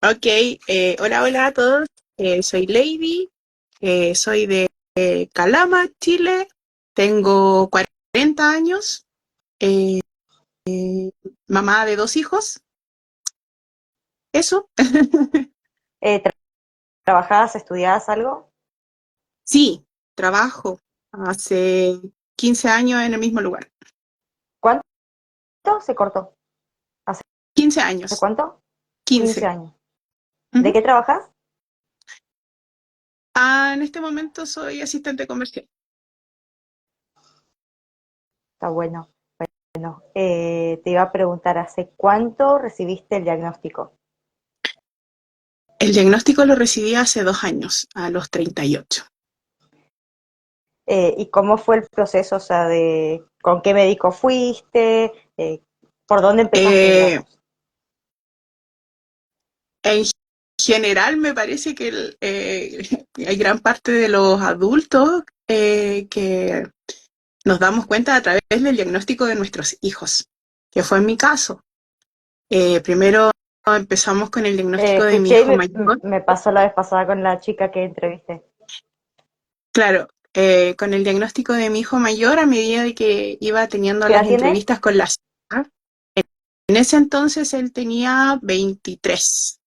Ok, hola, hola a todos. Soy Lady, soy de Calama, Chile. Tengo 40 años, eh, mamá de dos hijos. Eso. ¿Trabajabas, estudiabas algo? Sí, trabajo hace 15 años en el mismo lugar. ¿Cuánto se cortó? ¿Hace 15 años, cuánto? 15 15. años. ¿De Ujú. qué trabajas? En este momento soy asistente comercial. Está bueno. Bueno, te iba a preguntar, ¿hace cuánto recibiste el diagnóstico? El diagnóstico lo recibí hace 2 años, a los 38. ¿Y cómo fue el proceso? O sea, ¿con qué médico fuiste? ¿Por dónde empezaste, Eh, digamos? En general, me parece que hay gran parte de los adultos que nos damos cuenta a través del diagnóstico de nuestros hijos, que fue en mi caso. Primero empezamos con el diagnóstico de mi Escuché y hijo me, mayor. me pasó la vez pasada con la chica que entrevisté. Claro, con el diagnóstico de mi hijo mayor a medida de que iba teniendo ¿Qué las edad tiene? entrevistas con las... En ese entonces él tenía 23.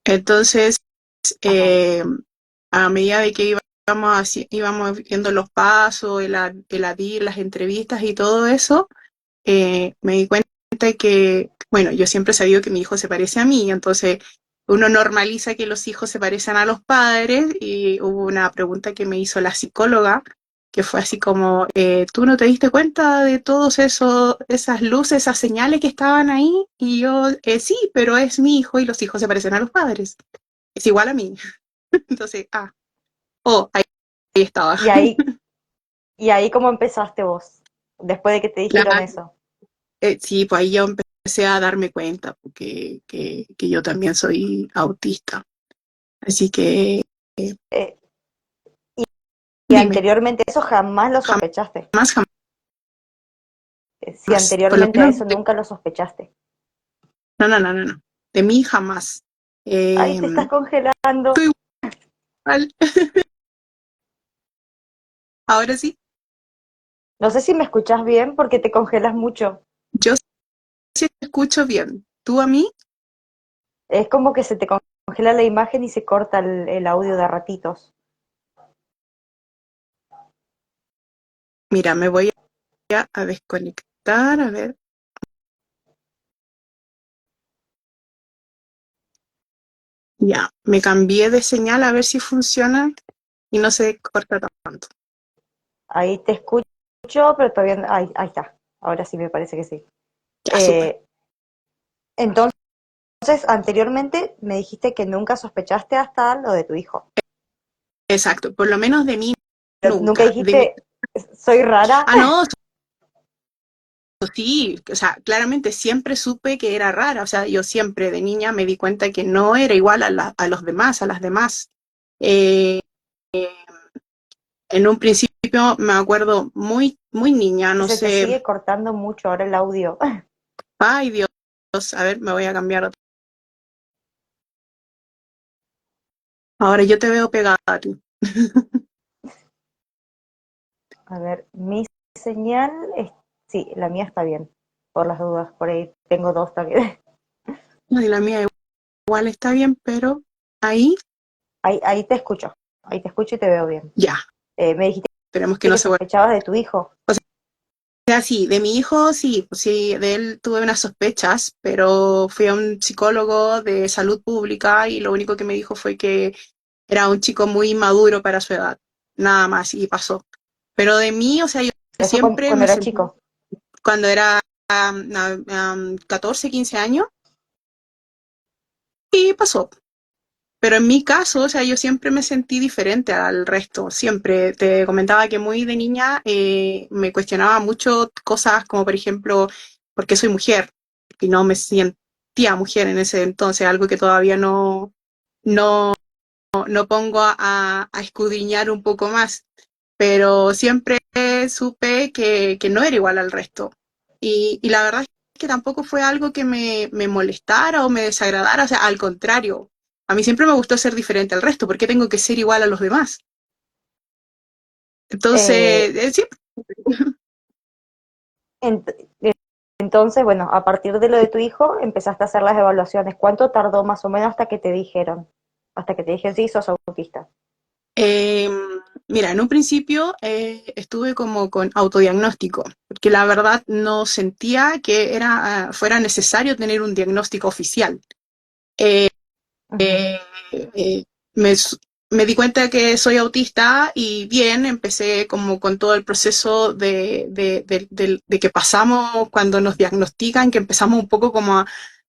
Entonces, Ajá. eh, a medida de que íbamos viendo los pasos, el ADIR, las entrevistas y todo eso, me di cuenta que, bueno, yo siempre he sabido que mi hijo se parece a mí, entonces uno normaliza que los hijos se parecen a los padres y hubo una pregunta que me hizo la psicóloga, que fue así como, ¿tú no te diste cuenta de todos esas luces, esas señales que estaban ahí? Y yo, sí, pero es mi hijo y los hijos se parecen a los padres. Es igual a mí. Entonces, ahí estaba. Y ahí, y ahí cómo empezaste vos, después de que te dijeron Claro, eso. sí, pues ahí yo empecé a darme cuenta que yo también soy autista. Así que, Eh, y dime, anteriormente eso jamás lo sospechaste. jamás, Si jamás, por lo anteriormente a menos, eso nunca lo sospechaste. no, no, no, no, no, de mí jamás. Ay, Eh, te estás congelando. Tú igual, ahora sí, No sé si me escuchás bien porque te congelas mucho. yo sí te escucho bien. ¿Tú a mí? Es como que se te congela la imagen y se corta el audio de a ratitos. Mira, me voy a desconectar, a ver. Ya, me cambié de señal a ver si funciona y no se corta tanto. Ahí te escucho, pero todavía no. Ahí está. Ahora sí me parece que sí. Ya, súper. Eh, entonces, anteriormente me dijiste que nunca sospechaste hasta lo de tu hijo. Exacto, por lo menos de mí Pero nunca nunca. De mi... dijiste, soy rara. No, sí, o sea, claramente siempre supe que era rara, o sea, yo siempre de niña me di cuenta que no era igual a los demás, a las demás. Eh, en un principio me acuerdo muy, muy niña, no Se te sé, sigue cortando mucho ahora el audio. ay Dios, a ver, me voy a cambiar. Ahora yo te veo pegada a ti. A ver, mi señal es... Sí, la mía está bien, por las dudas, por ahí tengo dos también. Y la mía igual está bien, pero ahí Ahí te escucho y te veo bien. ya, Me dijiste esperemos que no que se vuelva. sospechabas de tu hijo. Sea, sí, de mi hijo sí, pues sí, de él tuve unas sospechas, pero fui a un psicólogo de salud pública y lo único que me dijo fue que era un chico muy maduro para su edad, nada más, y pasó. Pero de mí, o sea, yo Eso siempre cuando me era sentí, chico. cuando era 14, 15 años, y pasó. Pero en mi caso, o sea, yo siempre me sentí diferente al resto, siempre. Te comentaba que muy de niña me cuestionaba mucho cosas como, por ejemplo, ¿por qué soy mujer? Y no me sentía mujer en ese entonces, algo que todavía no, no pongo a escudriñar un poco más. Pero siempre supe que no era igual al resto. Y la verdad es que tampoco fue algo que me molestara o me desagradara, o sea, al contrario, a mí siempre me gustó ser diferente al resto, ¿por qué tengo que ser igual a los demás? Eh, Entonces, sí. ent- eh, entonces, bueno, a partir de lo de tu hijo, empezaste a hacer las evaluaciones. ¿Cuánto tardó más o menos hasta que te dijeron? Hasta que te dijeron, sí, sos autista. Eh, Mira, en un principio estuve como con autodiagnóstico, porque la verdad no sentía que fuera necesario tener un diagnóstico oficial. Eh, Ujú. eh, me, s- Me di cuenta que soy autista y bien, empecé como con todo el proceso de que pasamos cuando nos diagnostican, que empezamos un poco como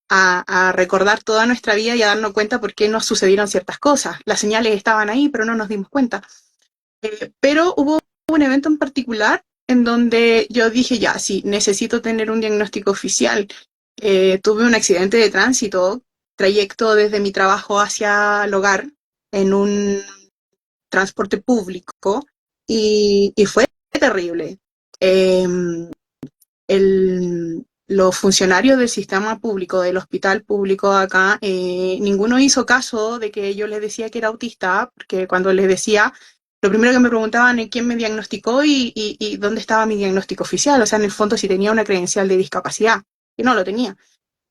a recordar toda nuestra vida y a darnos cuenta por qué nos sucedieron ciertas cosas. Las señales estaban ahí, pero no nos dimos cuenta. Pero hubo un evento en particular en donde yo dije, ya, sí, necesito tener un diagnóstico oficial. Tuve un accidente de tránsito, trayecto desde mi trabajo hacia el hogar en un transporte público y fue terrible. Eh, los funcionarios del sistema público, del hospital público acá, ninguno hizo caso de que yo les decía que era autista, porque cuando les decía, lo primero que me preguntaban es quién me diagnosticó y dónde estaba mi diagnóstico oficial, o sea, en el fondo si tenía una credencial de discapacidad, y no lo tenía.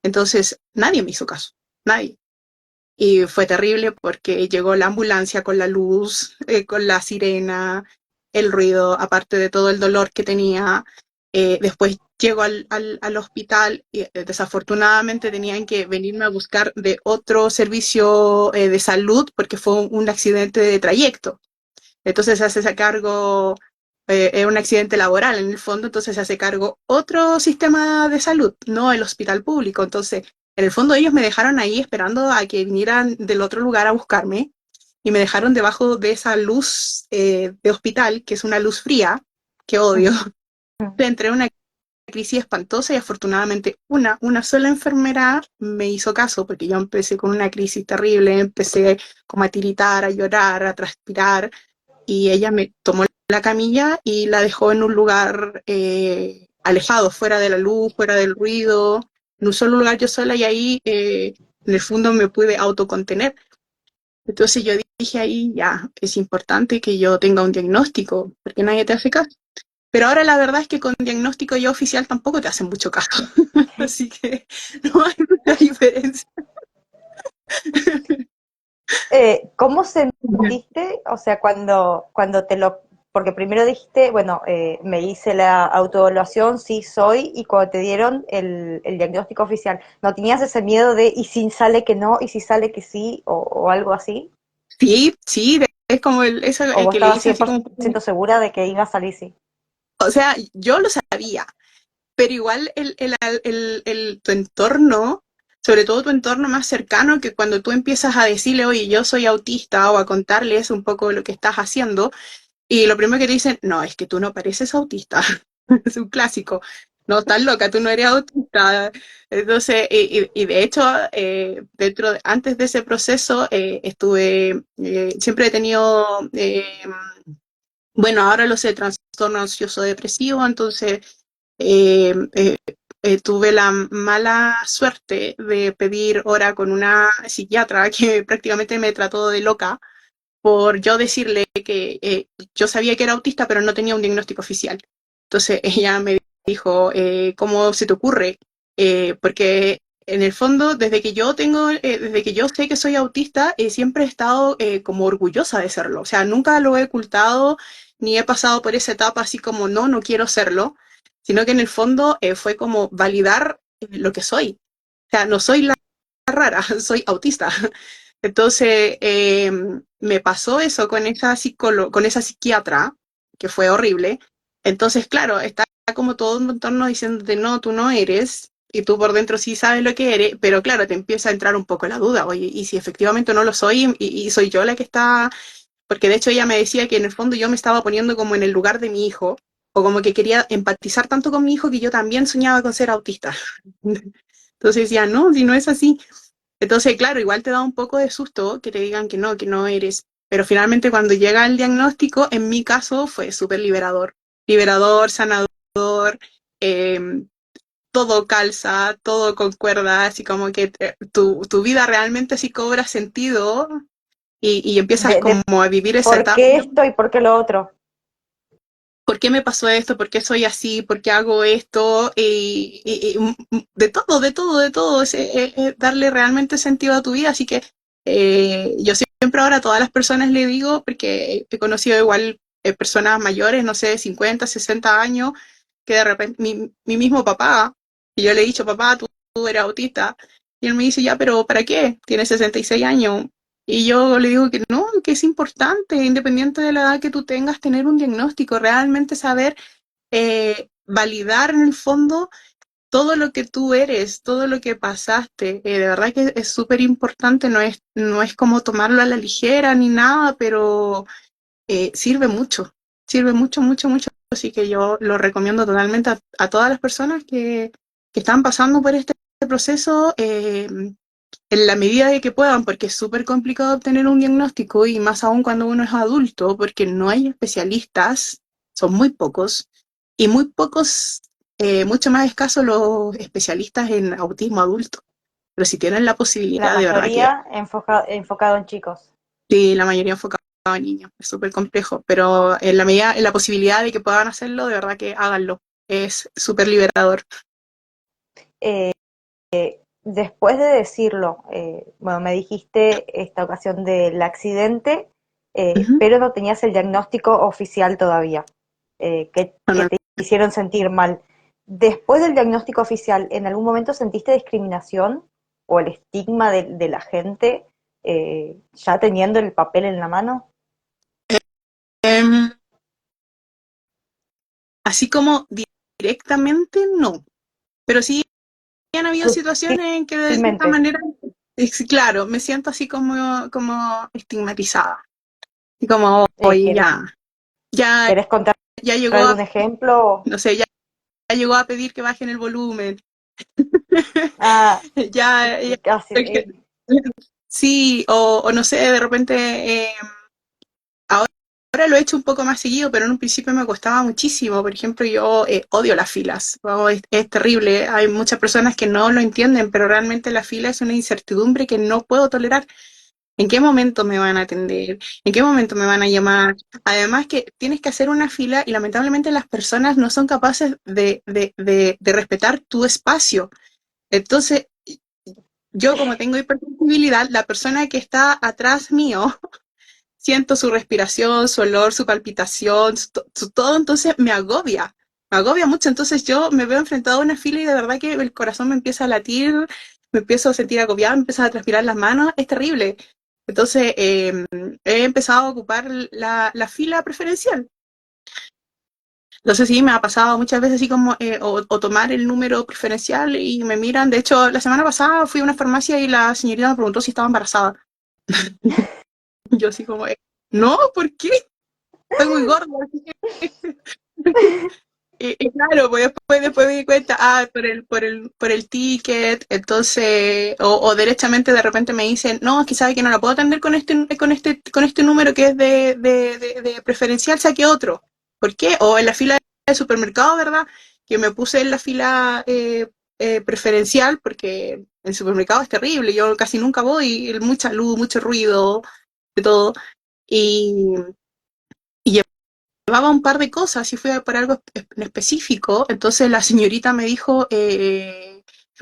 Entonces, nadie me hizo caso, nadie. Y fue terrible porque llegó la ambulancia con la luz, con la sirena, el ruido, aparte de todo el dolor que tenía. Después llego al hospital y desafortunadamente tenían que venirme a buscar de otro servicio de salud porque fue un accidente de trayecto. Entonces se hace cargo, es un accidente laboral en el fondo, entonces se hace cargo otro sistema de salud, no el hospital público. Entonces, en el fondo ellos me dejaron ahí esperando a que vinieran del otro lugar a buscarme y me dejaron debajo de esa luz de hospital, que es una luz fría, que odio. Entré en una crisis espantosa y afortunadamente una sola enfermera me hizo caso porque yo empecé con una crisis terrible, empecé como a tiritar, a llorar, a transpirar y ella me tomó la camilla y la dejó en un lugar alejado, fuera de la luz, fuera del ruido, en un solo lugar yo sola y ahí en el fondo me pude autocontener. Entonces yo dije ahí, ya, es importante que yo tenga un diagnóstico, porque nadie te hace caso. Pero ahora la verdad es que con diagnóstico ya oficial tampoco te hacen mucho caso. Así que no hay mucha diferencia. ¿Cómo sentiste, o sea, cuando te lo, porque primero dijiste, bueno, me hice la autoevaluación, sí soy, y cuando te dieron el diagnóstico oficial, ¿no tenías ese miedo de, y si sale que no, y si sale que sí, o algo así? Sí, sí, es como eso ¿O vos que le estabas dice cien así por como, ciento segura de que iba a salir sí? o sea, yo lo sabía, pero igual tu entorno, sobre todo tu entorno más cercano, que cuando tú empiezas a decirle, oye, yo soy autista, o a contarles un poco lo que estás haciendo, y lo primero que te dicen, no, es que tú no pareces autista, es un clásico, no, estás loca, tú no eres autista. Entonces, y de hecho, antes de ese proceso, siempre he tenido, bueno, ahora lo sé, trastorno ansioso depresivo, entonces eh, eh, tuve la mala suerte de pedir hora con una psiquiatra que prácticamente me trató de loca por yo decirle que yo sabía que era autista, pero no tenía un diagnóstico oficial. Entonces ella me dijo, ¿cómo se te ocurre? Porque en el fondo, desde que yo sé que soy autista, siempre he estado como orgullosa de serlo. O sea, nunca lo he ocultado, ni he pasado por esa etapa así como, no, no quiero serlo, sino que en el fondo fue como validar lo que soy. O sea, no soy la rara, soy autista. Entonces, me pasó eso con con esa psiquiatra, que fue horrible. Entonces, claro, está como todo un entorno diciéndote, no, tú no eres, y tú por dentro sí sabes lo que eres, pero claro, te empieza a entrar un poco la duda, oye, y si efectivamente no lo soy, y soy yo la que está, porque de hecho ella me decía que en el fondo yo me estaba poniendo como en el lugar de mi hijo, o como que quería empatizar tanto con mi hijo que yo también soñaba con ser autista. Entonces decía, no, si no es así. Entonces, claro, igual te da un poco de susto que te digan que no eres. Pero finalmente cuando llega el diagnóstico, en mi caso fue súper liberador. Liberador, sanador. eh, todo calza, todo concuerda, así como que tu vida realmente sí cobra sentido y empiezas de como a vivir esa por etapa. qué esto y por qué lo otro. ¿Por qué me pasó esto? ¿Por qué soy así? ¿Por qué hago esto? De todo, de todo, de todo. Es darle realmente sentido a tu vida. Así que yo siempre ahora a todas las personas le digo, porque he conocido igual personas mayores, no sé, 50, 60 años, que de repente mi mismo papá, y yo le he dicho, papá, tú eres autista, y él me dice, ya, pero ¿para qué? Tienes 66 años. Y yo le digo que no, que es importante, independiente de la edad que tú tengas, tener un diagnóstico, realmente saber validar en el fondo todo lo que tú eres, todo lo que pasaste. De verdad que es súper importante, no es como tomarlo a la ligera ni nada, pero sirve mucho, sirve mucho, mucho, mucho. Así que yo lo recomiendo totalmente a todas las personas que están pasando por este proceso. En la medida de que puedan, porque es súper complicado obtener un diagnóstico y más aún cuando uno es adulto, porque no hay especialistas, son muy pocos, y muy pocos, mucho más escasos los especialistas en autismo adulto. Pero si tienen la La posibilidad, de verdad que mayoría enfocado en chicos. sí, la mayoría enfocada a niños, es súper complejo, pero en la medida, en la posibilidad de que puedan hacerlo, de verdad que háganlo. Es súper liberador. Eh, Después de decirlo, bueno, me dijiste esta ocasión del accidente, Ujú. pero no tenías el diagnóstico oficial todavía, que Bueno, te hicieron sentir mal. Después del diagnóstico oficial, ¿en algún momento sentiste discriminación o el estigma de la gente ya teniendo el papel en la mano? em, así como directamente, no. Pero sí han habido situaciones en que de cierta Sutilmente. manera, claro, me siento así como estigmatizada. Y como, oye, ¿Querés, ya, querés contar ya llegó a, algún ejemplo? no sé, ya llegó a pedir que bajen el volumen. Ah, Ya, casi. sí, o no sé, de repente, ahora, ahora lo he hecho un poco más seguido, pero en un principio me costaba muchísimo. Por ejemplo, yo odio las filas. Oh, es terrible. Hay muchas personas que no lo entienden, pero realmente la fila es una incertidumbre que no puedo tolerar. ¿En qué momento me van a atender? ¿En qué momento me van a llamar? Además que tienes que hacer una fila y lamentablemente las personas no son capaces de respetar tu espacio. Entonces, yo como tengo hipersensibilidad, la persona que está atrás mío, siento su respiración, su olor, su palpitación, todo, entonces me agobia mucho. Entonces yo me veo enfrentado a una fila y de verdad que el corazón me empieza a latir, me empiezo a sentir agobiada, me empiezan a transpirar las manos, es terrible. Entonces he empezado a ocupar la fila preferencial. Entonces sí, me ha pasado muchas veces así como, o tomar el número preferencial y me miran. De hecho, la semana pasada fui a una farmacia y la señorita me preguntó si estaba embarazada. Yo así como, no, ¿por qué? Estoy muy gorda. Y claro, pues después me di cuenta, por el ticket, entonces, o derechamente de repente me dicen, no, es que sabe que no la puedo atender con este número que es de preferencial, saque otro. ¿Por qué? O en la fila del supermercado, ¿verdad? Que me puse en la fila preferencial, porque el supermercado es terrible, yo casi nunca voy, mucha luz, mucho ruido, de todo. Y, y llevaba un par de cosas y fue para algo en específico. Entonces la señorita me dijo,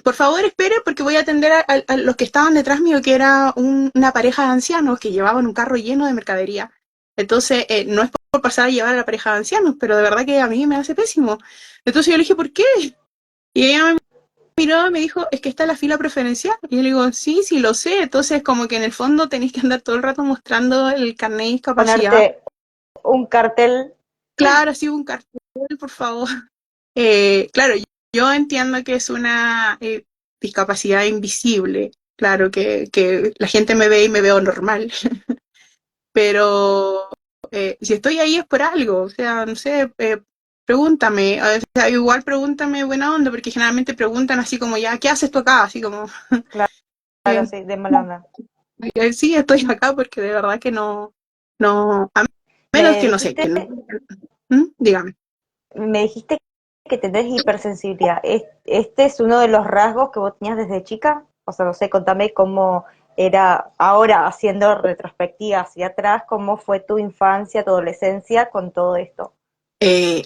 por favor espere porque voy a atender a los que estaban detrás mío, que era una pareja de ancianos que llevaban un carro lleno de mercadería. Entonces, no es por pasar a llevar a la pareja de ancianos, pero de verdad que a mí me hace pésimo. Entonces yo le dije, ¿por qué? Y ella me miró y me dijo, es que está la fila preferencial. Y yo le digo, sí, sí, lo sé. Entonces, como que en el fondo tenéis que andar todo el rato mostrando el carnet de discapacidad. Ponerte un cartel. Claro, sí, un cartel, por favor. Claro, yo entiendo que es una discapacidad invisible, claro, que la gente me ve y me veo normal, pero si estoy ahí es por algo, o sea, no sé, pregúntame, o sea, igual pregúntame buena onda, porque generalmente preguntan así como, ya, ¿qué haces tú acá? Así como, Claro, eh, sí, de mala onda. sí, estoy acá porque de verdad que no, a menos Me que no sé, dijiste, que no. ¿Mm? Dígame. me dijiste que tenés hipersensibilidad. ¿Este es uno de los rasgos que vos tenías desde chica? O sea, no sé, contame cómo era ahora, haciendo retrospectiva hacia atrás, cómo fue tu infancia, tu adolescencia con todo esto. Eh,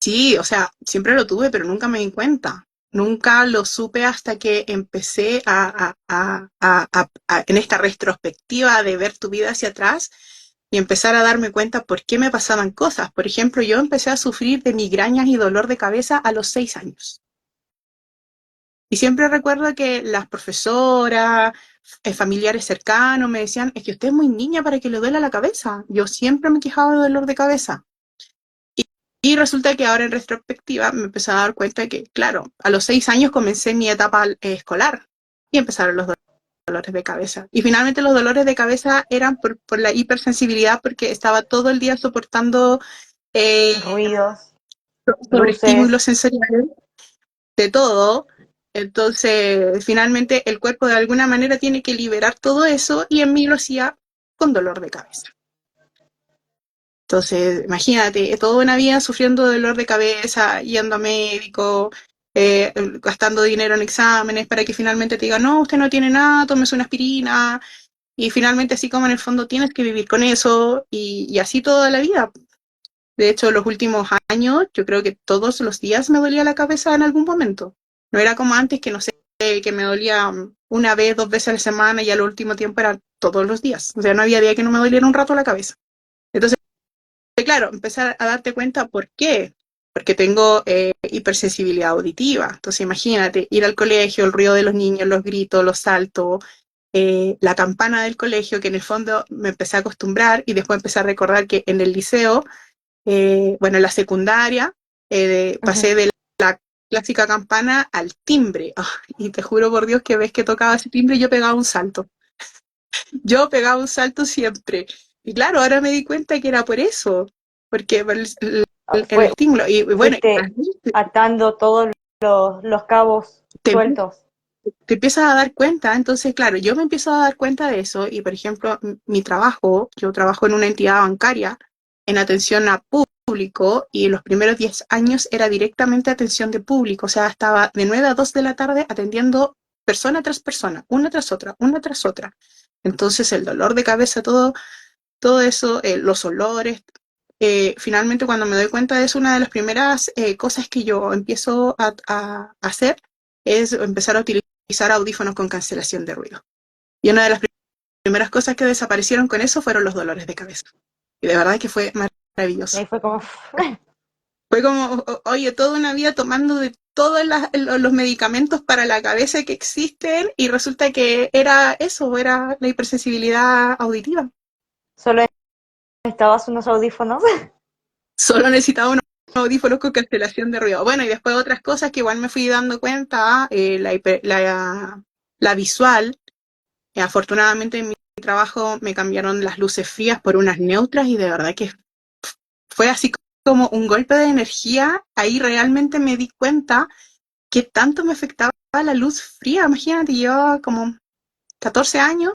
sí, o sea, siempre lo tuve, pero nunca me di cuenta. Nunca lo supe hasta que empecé en esta retrospectiva de ver tu vida hacia atrás y empezar a darme cuenta por qué me pasaban cosas. Por ejemplo, yo empecé a sufrir de migrañas y dolor de cabeza a los 6 años. Y siempre recuerdo que las profesoras, familiares cercanos me decían, es que usted es muy niña para que le duela la cabeza. Yo siempre me quejaba de dolor de cabeza. Y resulta que ahora en retrospectiva me empecé a dar cuenta de que, claro, a los 6 años comencé mi etapa escolar y empezaron los dolores de cabeza. Y finalmente los dolores de cabeza eran por la hipersensibilidad porque estaba todo el día soportando eh, Ruidos, luces. sobreestímulos sensoriales de todo. Entonces, finalmente el cuerpo de alguna manera tiene que liberar todo eso y en mí lo hacía con dolor de cabeza. Entonces, imagínate, toda una vida sufriendo de dolor de cabeza, yendo a médico, gastando dinero en exámenes para que finalmente te digan, no, usted no tiene nada, tómese una aspirina, y finalmente así como en el fondo tienes que vivir con eso, y así toda la vida. De hecho, los últimos años, yo creo que todos los días me dolía la cabeza en algún momento. No era como antes que, no sé, que me dolía una vez, 2 veces a la semana, y al último tiempo era todos los días. O sea, no había día que no me doliera un rato la cabeza. Entonces, claro, empezar a darte cuenta por qué. Porque tengo hipersensibilidad auditiva. Entonces, imagínate, ir al colegio, el ruido de los niños, los gritos, los saltos, la campana del colegio, que en el fondo me empecé a acostumbrar y después empecé a recordar que en el liceo, bueno, en la secundaria, Ujú. pasé de la clásica campana al timbre. Oh, y te juro por Dios que ves que tocaba ese timbre y yo pegaba un salto. Yo pegaba un salto siempre. Y claro, ahora me di cuenta que era por eso, porque por el Fue, estímulo. Y bueno, fuiste atando todos los cabos te, sueltos. te empiezas a dar cuenta, entonces claro, yo me empiezo a dar cuenta de eso y por ejemplo, mi trabajo, yo trabajo en una entidad bancaria en atención a público y en los primeros 10 años era directamente atención de público, o sea, estaba de 9 a 2 de la tarde atendiendo persona tras persona, una tras otra, una tras otra. Entonces el dolor de cabeza, todo eso, los olores. Finalmente, cuando me doy cuenta de eso, una de las primeras cosas que yo empiezo a hacer es empezar a utilizar audífonos con cancelación de ruido. Y una de las primeras cosas que desaparecieron con eso fueron los dolores de cabeza. Y de verdad que fue Y maravilloso. ahí fue como, Fue como, oye, toda una vida tomando de todos los medicamentos para la cabeza que existen y resulta que era eso, era la hipersensibilidad auditiva. solo necesitabas unos audífonos. Solo necesitaba unos audífonos con cancelación de ruido. Bueno, y después otras cosas que igual me fui dando cuenta, la visual. Afortunadamente en mi trabajo me cambiaron las luces frías por unas neutras y de verdad que fue así como un golpe de energía. Ahí realmente me di cuenta que tanto me afectaba la luz fría. Imagínate, yo como 14 años,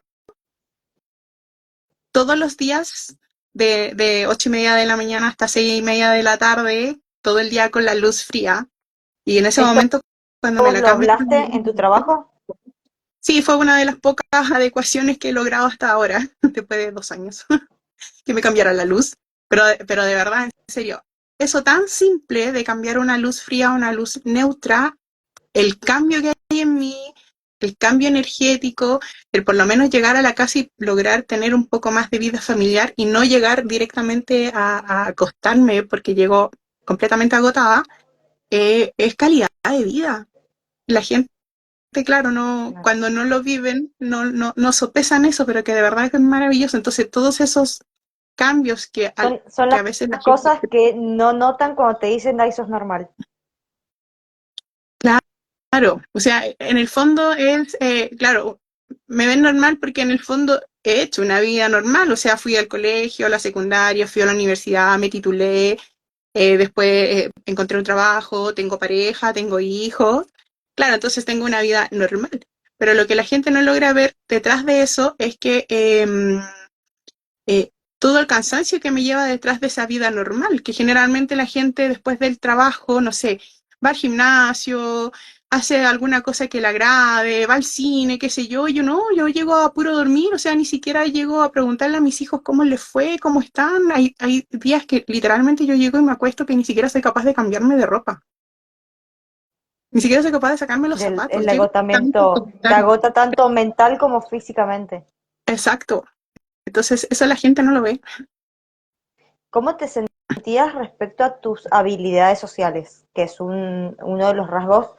todos los días de 8:30 de la mañana hasta 6:30 de la tarde, todo el día con la luz fría. Y en ese ¿Esto momento, cuando me vos la lo cambiaron, hablaste en tu trabajo? sí, fue una de las pocas adecuaciones que he logrado hasta ahora, después de 2 años, que me cambiaran la luz. Pero de verdad, en serio, eso tan simple de cambiar una luz fría a una luz neutra, el cambio que hay en mí, el cambio energético, el por lo menos llegar a la casa y lograr tener un poco más de vida familiar y no llegar directamente a acostarme porque llego completamente agotada, es calidad de vida. La gente, claro, no, No. cuando no lo viven, no sopesan eso, pero que de verdad que es maravilloso. Entonces, todos esos cambios Son que las a veces la gente, cosas que no notan cuando te dicen, ay, sos normal. claro, o sea, en el fondo es, claro, me ven normal porque en el fondo he hecho una vida normal, o sea, fui al colegio, a la secundaria, fui a la universidad, me titulé, después encontré un trabajo, tengo pareja, tengo hijos, claro, entonces tengo una vida normal. Pero lo que la gente no logra ver detrás de eso es que todo el cansancio que me lleva detrás de esa vida normal, que generalmente la gente después del trabajo, no sé, va al gimnasio, hace alguna cosa que le agrade, va al cine, qué sé yo, yo no, yo llego a puro dormir, o sea, ni siquiera llego a preguntarle a mis hijos cómo les fue, cómo están. Hay días que literalmente yo llego y me acuesto que ni siquiera soy capaz de cambiarme de ropa, ni siquiera soy capaz de sacarme los zapatos, El llego tanto a agotamiento te contar. agota tanto mental como físicamente. Exacto, entonces eso la gente no lo ve. ¿Cómo te sentías respecto a tus habilidades sociales? Que es uno de los rasgos,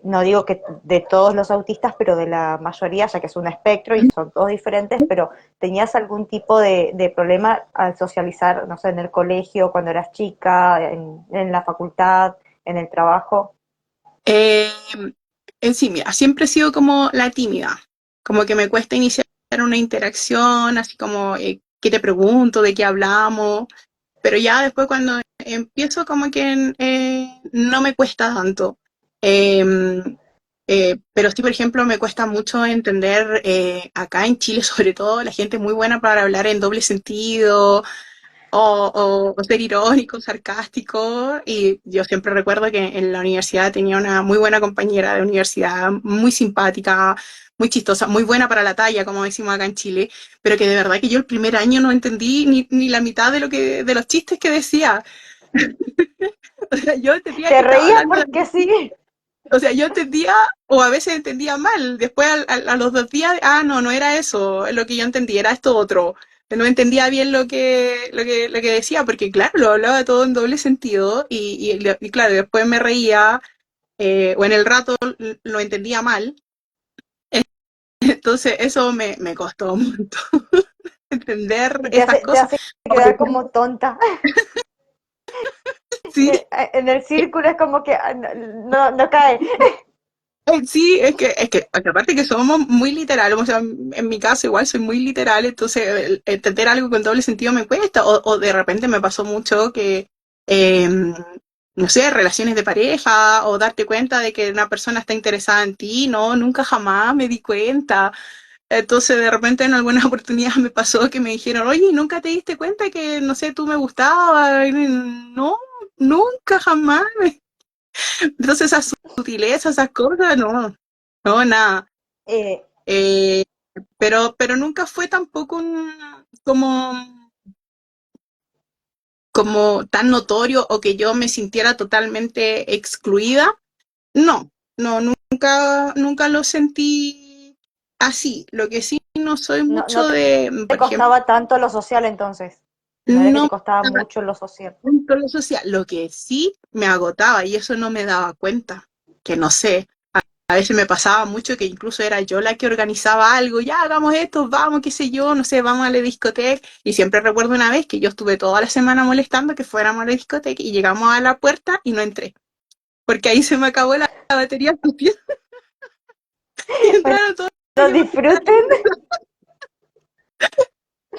no digo que de todos los autistas, pero de la mayoría, ya que es un espectro y son todos diferentes, pero ¿tenías algún tipo de problema al socializar, no sé, en el colegio, cuando eras chica, en la facultad, en el trabajo? Eh, en sí, mira, siempre he sido como la tímida, como que me cuesta iniciar una interacción, así como, ¿qué te pregunto? ¿De qué hablamos? Pero ya después cuando empiezo como que no me cuesta tanto. Eh, pero sí, por ejemplo, me cuesta mucho entender, acá en Chile sobre todo, la gente es muy buena para hablar en doble sentido, o ser irónico, sarcástico. Y yo siempre recuerdo que en la universidad tenía una muy buena compañera de universidad, muy simpática, muy chistosa, muy buena para la talla, como decimos acá en Chile, pero que de verdad que yo el primer año no entendí ni la mitad de los chistes que decía. O sea, yo entendía ¿Te que estaba reías hablando, porque sí? o sea, yo entendía, o a veces entendía mal. Después, a los 2 días, no, no era eso, lo que yo entendía, era esto otro. No entendía bien lo que decía, porque claro, lo hablaba todo en doble sentido, y claro, después me reía, o en el rato lo entendía mal. Entonces, eso me costó mucho entender Y esas te cosas. hace quedar como tonta. Sí, En el círculo es como que no cae. sí, es que aparte que somos muy literales, o sea, en mi caso igual soy muy literal, entonces entender algo con doble sentido me cuesta, o de repente me pasó mucho que, eh, no sé, relaciones de pareja, o darte cuenta de que una persona está interesada en ti, no, nunca jamás me di cuenta. Entonces de repente en alguna oportunidad me pasó que me dijeron, oye, ¿nunca te diste cuenta que, no sé, tú me gustabas? Y no, nunca jamás. Entonces esas sutilezas, esas cosas, no, no, nada. Eh, Eh, pero nunca fue tampoco como tan notorio o que yo me sintiera totalmente excluida. No, no, nunca lo sentí así. Lo que sí no soy no mucho de, te por ejemplo, costaba tanto lo social entonces. No era que no te costaba me daba mucho lo social. tanto lo social. Lo que sí me agotaba y eso no me daba cuenta, que no sé. A veces me pasaba mucho que incluso era yo la que organizaba algo, ya hagamos esto, vamos, qué sé yo, no sé, vamos a la discoteca. Y siempre recuerdo una vez que yo estuve toda la semana molestando que fuéramos a la discoteca y llegamos a la puerta y no entré, porque ahí se me acabó la batería y entraron todos los Bueno, que me gustaban. disfruten.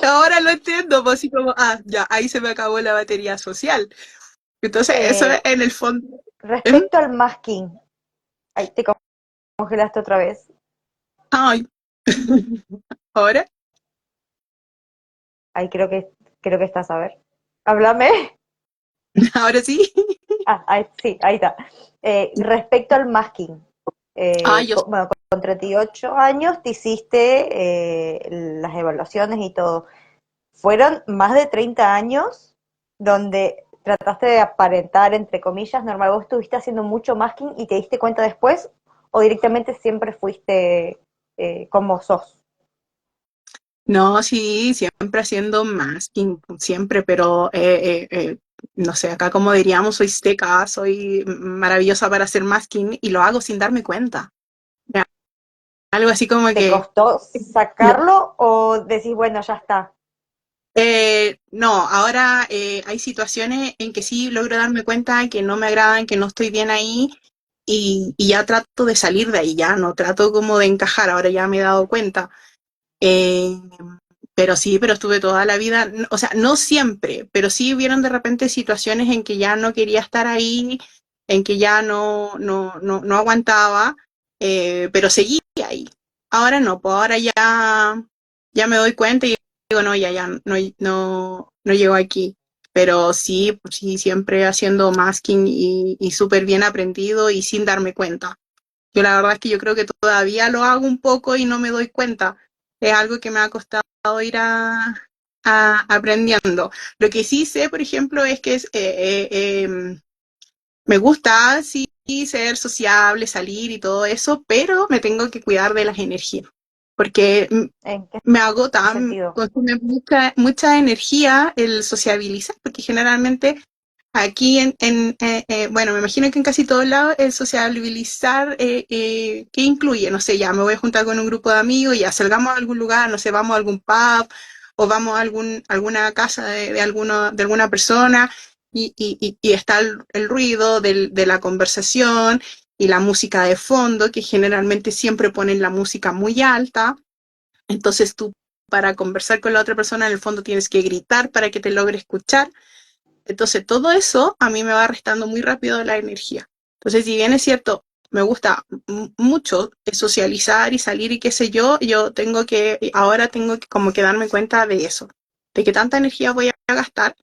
Ahora lo entiendo, pues así como, ya, ahí se me acabó la batería social. Entonces, eso Eh, en el fondo. ¿eh? Respecto al masking, ahí te congelaste otra vez. Ay, ahora, Ahí creo que estás, a ver. Háblame. ahora sí. Ahí, sí, ahí está. Respecto al masking, Ay, yo bueno, con 38 años te hiciste las evaluaciones y todo. Fueron más de 30 años donde trataste de aparentar, entre comillas, normal. ¿Vos estuviste haciendo mucho masking y te diste cuenta después? ¿O directamente siempre fuiste como sos? No, sí, siempre haciendo masking, siempre, pero no sé, acá como diríamos, soy seca, soy maravillosa para hacer masking y lo hago sin darme cuenta. Ya, algo así como ¿Te que, costó sacarlo o decís, bueno, ya está? no, ahora hay situaciones en que sí logro darme cuenta que no me agradan, que no estoy bien ahí y ya trato de salir de ahí, ya no trato como de encajar, ahora ya me he dado cuenta. Eh, pero sí, pero estuve toda la vida, o sea, no siempre, pero sí hubieron de repente situaciones en que ya no quería estar ahí, en que ya no aguantaba, pero seguía ahí. Ahora no, pues ahora ya me doy cuenta y no, ya, no llego aquí. Pero sí, sí, siempre haciendo masking y súper bien aprendido y sin darme cuenta. Yo la verdad es que yo creo que todavía lo hago un poco y no me doy cuenta. Es algo que me ha costado ir aprendiendo. Lo que sí sé, por ejemplo, es que me gusta sí ser sociable, salir y todo eso, pero me tengo que cuidar de las energías, porque ¿En qué me agota, sentido? consume mucha energía el sociabilizar, porque generalmente aquí bueno, me imagino que en casi todos lados el sociabilizar, ¿qué incluye? No sé, ya me voy a juntar con un grupo de amigos, ya salgamos a algún lugar, no sé, vamos a algún pub o vamos a alguna casa de alguna persona y está el ruido de la conversación y la música de fondo, que generalmente siempre ponen la música muy alta. Entonces tú para conversar con la otra persona en el fondo tienes que gritar para que te logre escuchar. Entonces todo eso a mí me va restando muy rápido la energía. Entonces si bien es cierto, me gusta mucho socializar y salir y qué sé yo ahora tengo que como que darme cuenta de eso, de que tanta energía voy a gastar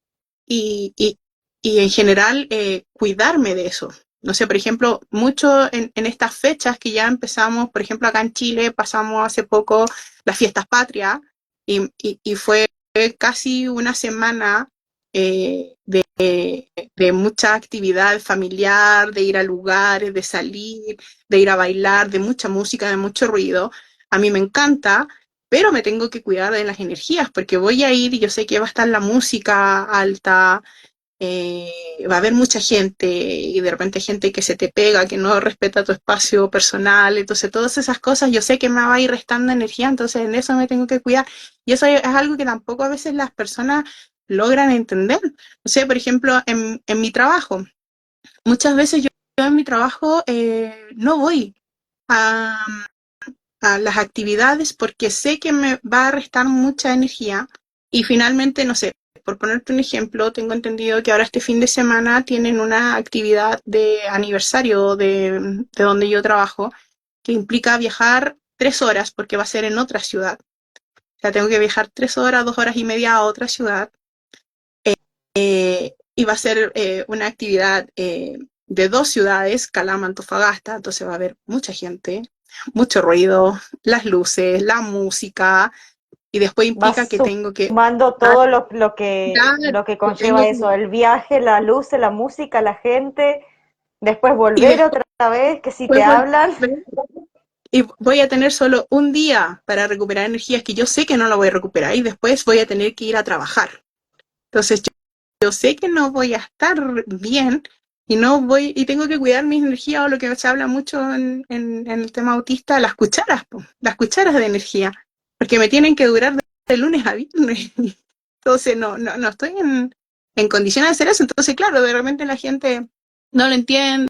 y, y, y en general cuidarme de eso. No sé, por ejemplo, mucho en estas fechas que ya empezamos, por ejemplo, acá en Chile pasamos hace poco las fiestas patrias y fue casi una semana de mucha actividad familiar, de ir a lugares, de salir, de ir a bailar, de mucha música, de mucho ruido. A mí me encanta, pero me tengo que cuidar de las energías porque voy a ir y yo sé que va a estar la música alta, va a haber mucha gente y de repente gente que se te pega, que no respeta tu espacio personal, entonces todas esas cosas yo sé que me va a ir restando energía, entonces en eso me tengo que cuidar y eso es algo que tampoco a veces las personas logran entender. No sé, por ejemplo, en mi trabajo, muchas veces yo en mi trabajo no voy a, a las actividades porque sé que me va a restar mucha energía y finalmente, no sé, por ponerte un ejemplo, tengo entendido que ahora este fin de semana tienen una actividad de aniversario de donde yo trabajo que implica viajar 3 horas porque va a ser en otra ciudad. O sea, tengo que viajar 3 horas, 2 horas y media a otra ciudad y va a ser una actividad de 2 ciudades, Calama, Antofagasta, entonces va a haber mucha gente, mucho ruido, las luces, la música, y después implica Vas que tengo que sumando todo dar, lo que que tengo conlleva eso, el viaje, la luz, la música, la gente, después y volver otra vez, que si te después hablan. y voy a tener solo un día para recuperar energías que yo sé que no la voy a recuperar y después voy a tener que ir a trabajar. Entonces yo sé que no voy a estar bien y no voy y tengo que cuidar mis energías o lo que se habla mucho en el tema autista, las cucharas, po, las cucharas de energía, porque me tienen que durar de lunes a viernes. Entonces no estoy en condiciones de hacer eso. Entonces, claro, de repente la gente no lo entiende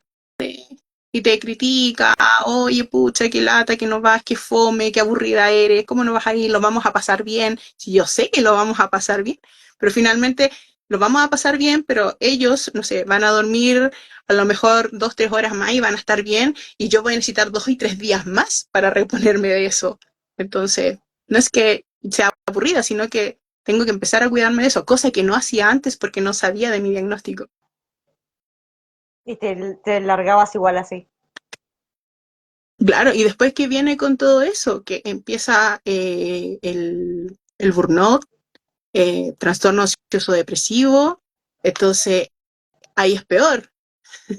y te critica, oye, pucha, qué lata, que no vas, qué fome, qué aburrida eres, ¿cómo no vas a ir? Lo vamos a pasar bien. Si yo sé que lo vamos a pasar bien, pero finalmente lo vamos a pasar bien, pero ellos, no sé, van a dormir a lo mejor 2, 3 horas más y van a estar bien, y yo voy a necesitar 2 y 3 días más para reponerme de eso. Entonces, no es que sea aburrida, sino que tengo que empezar a cuidarme de eso, cosa que no hacía antes porque no sabía de mi diagnóstico. Y te largabas igual así. Claro, y después que viene con todo eso, que empieza el burnout, trastorno ansioso depresivo, entonces ahí es peor,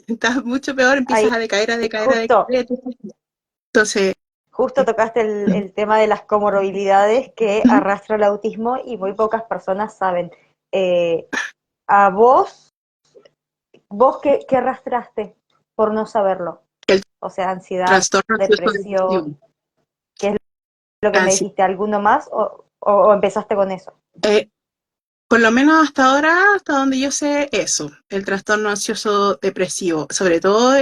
estás mucho peor, empiezas Ahí a decaer, a decaer, a justo, decaer. Entonces, justo tocaste el tema de las comorbilidades que arrastra el autismo y muy pocas personas saben. Eh, a vos qué arrastraste por no saberlo? el O sea, ansiedad, trastorno ansioso depresión, depresivo, ¿qué es lo que me ansiedad. dijiste? ¿Alguno más o empezaste con eso? Eh, por lo menos hasta ahora, hasta donde yo sé, eso, el trastorno ansioso depresivo, sobre todo,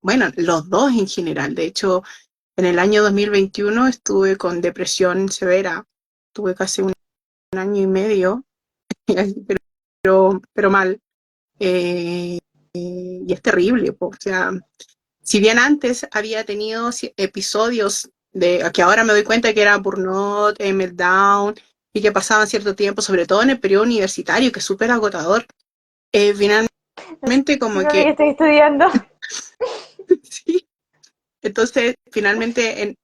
bueno, los dos en general. De hecho, en el año 2021 estuve con depresión severa, tuve casi un año y medio, pero mal. Y es terrible, po. O sea, si bien antes había tenido episodios de que ahora me doy cuenta que era burnout, meltdown y que pasaban cierto tiempo, sobre todo en el periodo universitario, que es súper agotador, finalmente como Decime que que, estoy estudiando. sí, entonces finalmente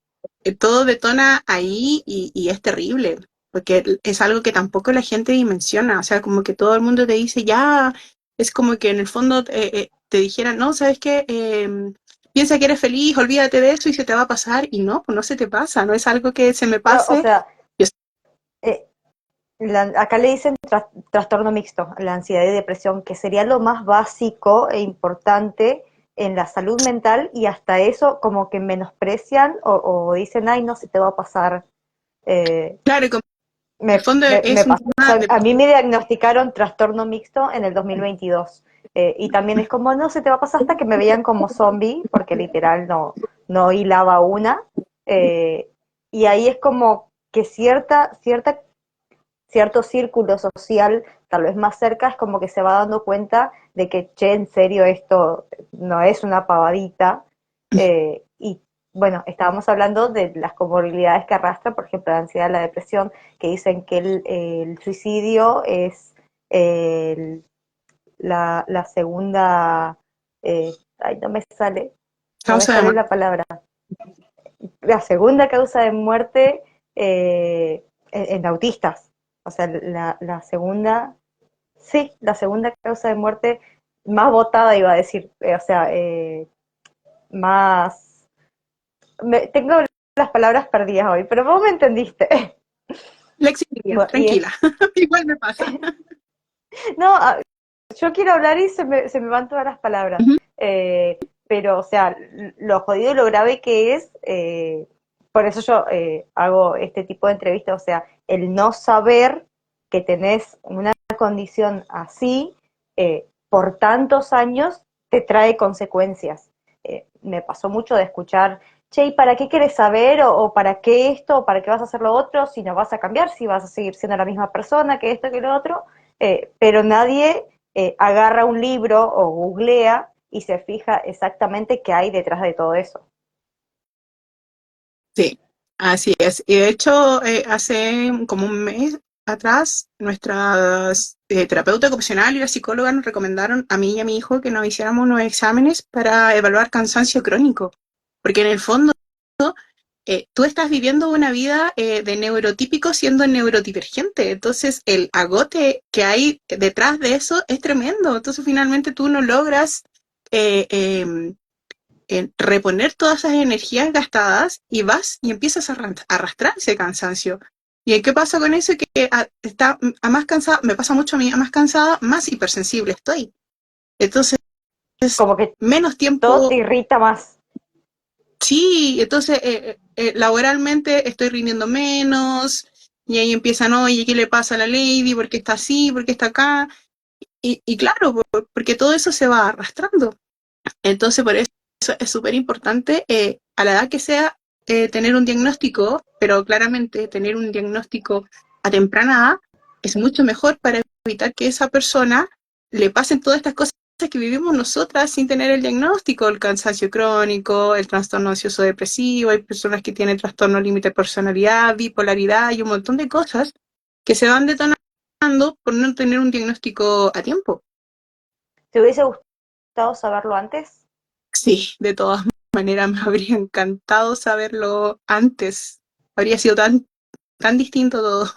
todo detona ahí y es terrible, porque es algo que tampoco la gente dimensiona, o sea, como que todo el mundo te dice, ya, es como que en el fondo te dijeran, no, ¿sabes qué? Piensa que eres feliz, olvídate de eso y se te va a pasar, y no, pues no se te pasa, no es algo que se me No, o pase. sea, Yo- eh, acá le dicen trastorno mixto, la ansiedad y depresión, que sería lo más básico e importante en la salud mental y hasta eso como que menosprecian o dicen, ay, no se te va a pasar. Eh, claro, y como en el fondo me es un pasó. O tema sea, de... a mí me diagnosticaron trastorno mixto en el 2022. Y también es como, no se te va a pasar hasta que me veían como zombie, porque literal no hilaba una. Eh, y ahí es como que cierto círculo social, tal vez más cerca, es como que se va dando cuenta de que, che, en serio, esto no es una pavadita. Y bueno, estábamos hablando de las comorbilidades que arrastra, por ejemplo, la ansiedad, la depresión, que dicen que el suicidio es la segunda, ay, no me Causa de sale muerte. la palabra, la segunda causa de muerte en autistas. O sea, la segunda, sí, la segunda causa de muerte más votada, iba a decir. O sea, más... tengo las palabras perdidas hoy, pero vos me entendiste. Lexitimia, Bueno, y es, tranquila, igual me pasa. no, yo quiero hablar y se me van todas las palabras. Ujú. Pero, o sea, lo jodido y lo grave que es, por eso yo hago este tipo de entrevistas, o sea, el no saber que tenés una condición así por tantos años te trae consecuencias. Me pasó mucho de escuchar, che, ¿y para qué quieres saber? O ¿para qué esto? ¿O para qué vas a hacer lo otro? Si no vas a cambiar, si vas a seguir siendo la misma persona que esto, que lo otro. Pero nadie agarra un libro o googlea y se fija exactamente qué hay detrás de todo eso. Sí, así es. Y de hecho, hace como un mes atrás, nuestras terapeuta ocupacional y la psicóloga nos recomendaron a mí y a mi hijo que nos hiciéramos unos exámenes para evaluar cansancio crónico. Porque en el fondo, tú estás viviendo una vida de neurotípico siendo neurodivergente. Entonces, el agote que hay detrás de eso es tremendo. Entonces, finalmente tú no logras eh, eh, reponer todas esas energías gastadas y vas y empiezas a arrastrar ese cansancio. ¿Y qué pasa con eso? Que está a más cansada, me pasa mucho a mí, a más cansada, más hipersensible estoy. Entonces, Como que menos todo te tiempo, irrita más. sí, entonces laboralmente estoy rindiendo menos, y ahí empiezan, oye, ¿qué le pasa a la lady? ¿Por qué está así? ¿Por qué está acá? Y claro, porque todo eso se va arrastrando. Entonces, por eso es súper importante, a la edad que sea, tener un diagnóstico, pero claramente tener un diagnóstico a temprana edad es mucho mejor para evitar que a esa persona le pasen todas estas cosas que vivimos nosotras sin tener el diagnóstico, el cansancio crónico, el trastorno ansioso depresivo, hay personas que tienen trastorno límite de personalidad, bipolaridad y un montón de cosas que se van detonando por no tener un diagnóstico a tiempo. ¿Te hubiese gustado saberlo antes? Sí, de todas maneras me habría encantado saberlo antes. Habría sido tan distinto todo.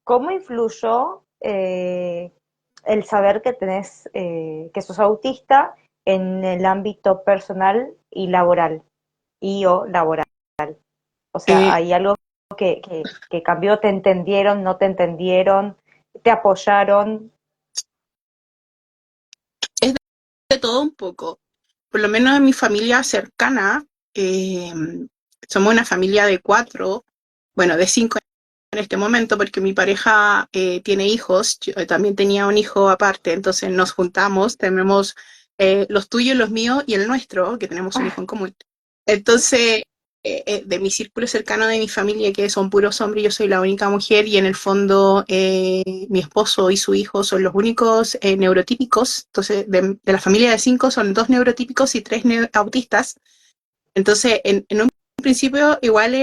¿Cómo influyó el saber que tenés, que sos autista en el ámbito personal y laboral, y o laboral? O sea, Eh, ¿hay algo que cambió? ¿Te entendieron? ¿No te entendieron? ¿Te apoyaron? es de todo un poco. Por lo menos en mi familia cercana, eh, somos una familia de cuatro, bueno, de cinco en este momento, porque mi pareja tiene hijos, yo también tenía un hijo aparte, entonces nos juntamos, tenemos los tuyos, los míos y el nuestro, que tenemos un hijo en común. Entonces, de mi círculo cercano de mi familia, que son puros hombres, yo soy la única mujer y en el fondo mi esposo y su hijo son los únicos neurotípicos. Entonces, de la familia de cinco son dos neurotípicos y tres autistas. Entonces, en un principio igual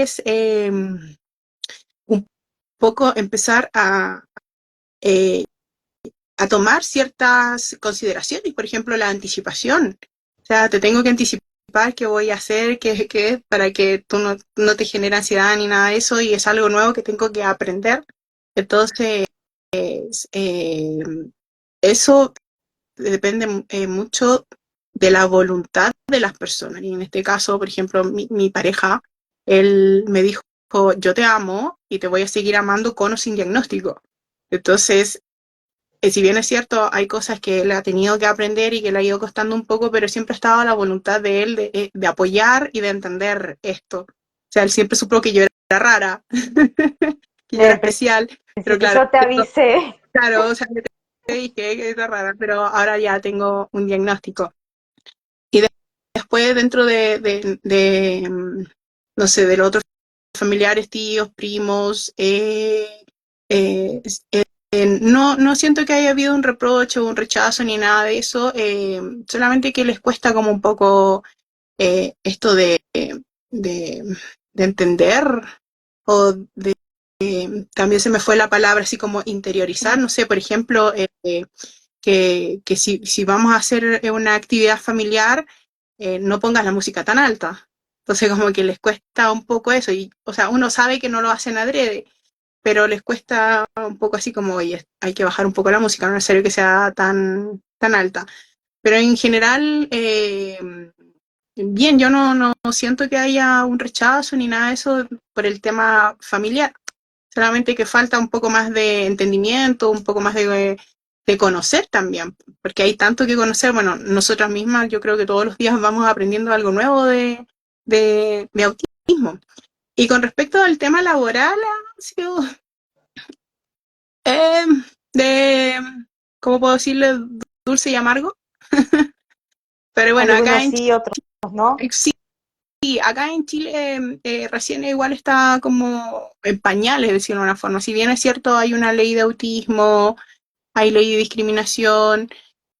poco empezar eh, a tomar ciertas consideraciones, por ejemplo, la anticipación. O sea, te tengo que anticipar qué voy a hacer, qué para que tú no te genere ansiedad ni nada de eso, y es algo nuevo que tengo que aprender. Entonces, eh, eso depende mucho de la voluntad de las personas. Y en este caso, por ejemplo, mi pareja, él me dijo, yo te amo y te voy a seguir amando con o sin diagnóstico. Entonces, si bien es cierto, hay cosas que él ha tenido que aprender y que le ha ido costando un poco, pero siempre ha estado la voluntad de él de apoyar y de entender esto. O sea, él siempre supo que yo era rara, que yo era En especial, pero principio claro, yo te avisé. claro, o sea, yo te dije que era rara, pero ahora ya tengo un diagnóstico. Y después dentro no sé, de los otros familiares, tíos, primos, eh, no siento que haya habido un reproche o un rechazo ni nada de eso, solamente que les cuesta como un poco esto de, de entender o también se me fue la palabra así como interiorizar, no sé, por ejemplo, que si vamos a hacer una actividad familiar, no pongas la música tan alta. Entonces como que les cuesta un poco eso, y, o sea, uno sabe que no lo hacen adrede, pero les cuesta un poco así como, oye, hay que bajar un poco la música, no es necesario que sea tan alta. Pero en general, bien, yo no siento que haya un rechazo ni nada de eso por el tema familiar, solamente que falta un poco más de entendimiento, un poco más de conocer también, porque hay tanto que conocer. Bueno, nosotras mismas yo creo que todos los días vamos aprendiendo algo nuevo de autismo. Y con respecto al tema laboral, ha sido eh, de, ¿cómo puedo decirle? Dulce y amargo. Pero bueno, Algunos sí, otros no. sí, acá en Chile recién igual está como en pañales, decirlo de una forma. Si bien es cierto, hay una ley de autismo, hay ley de discriminación,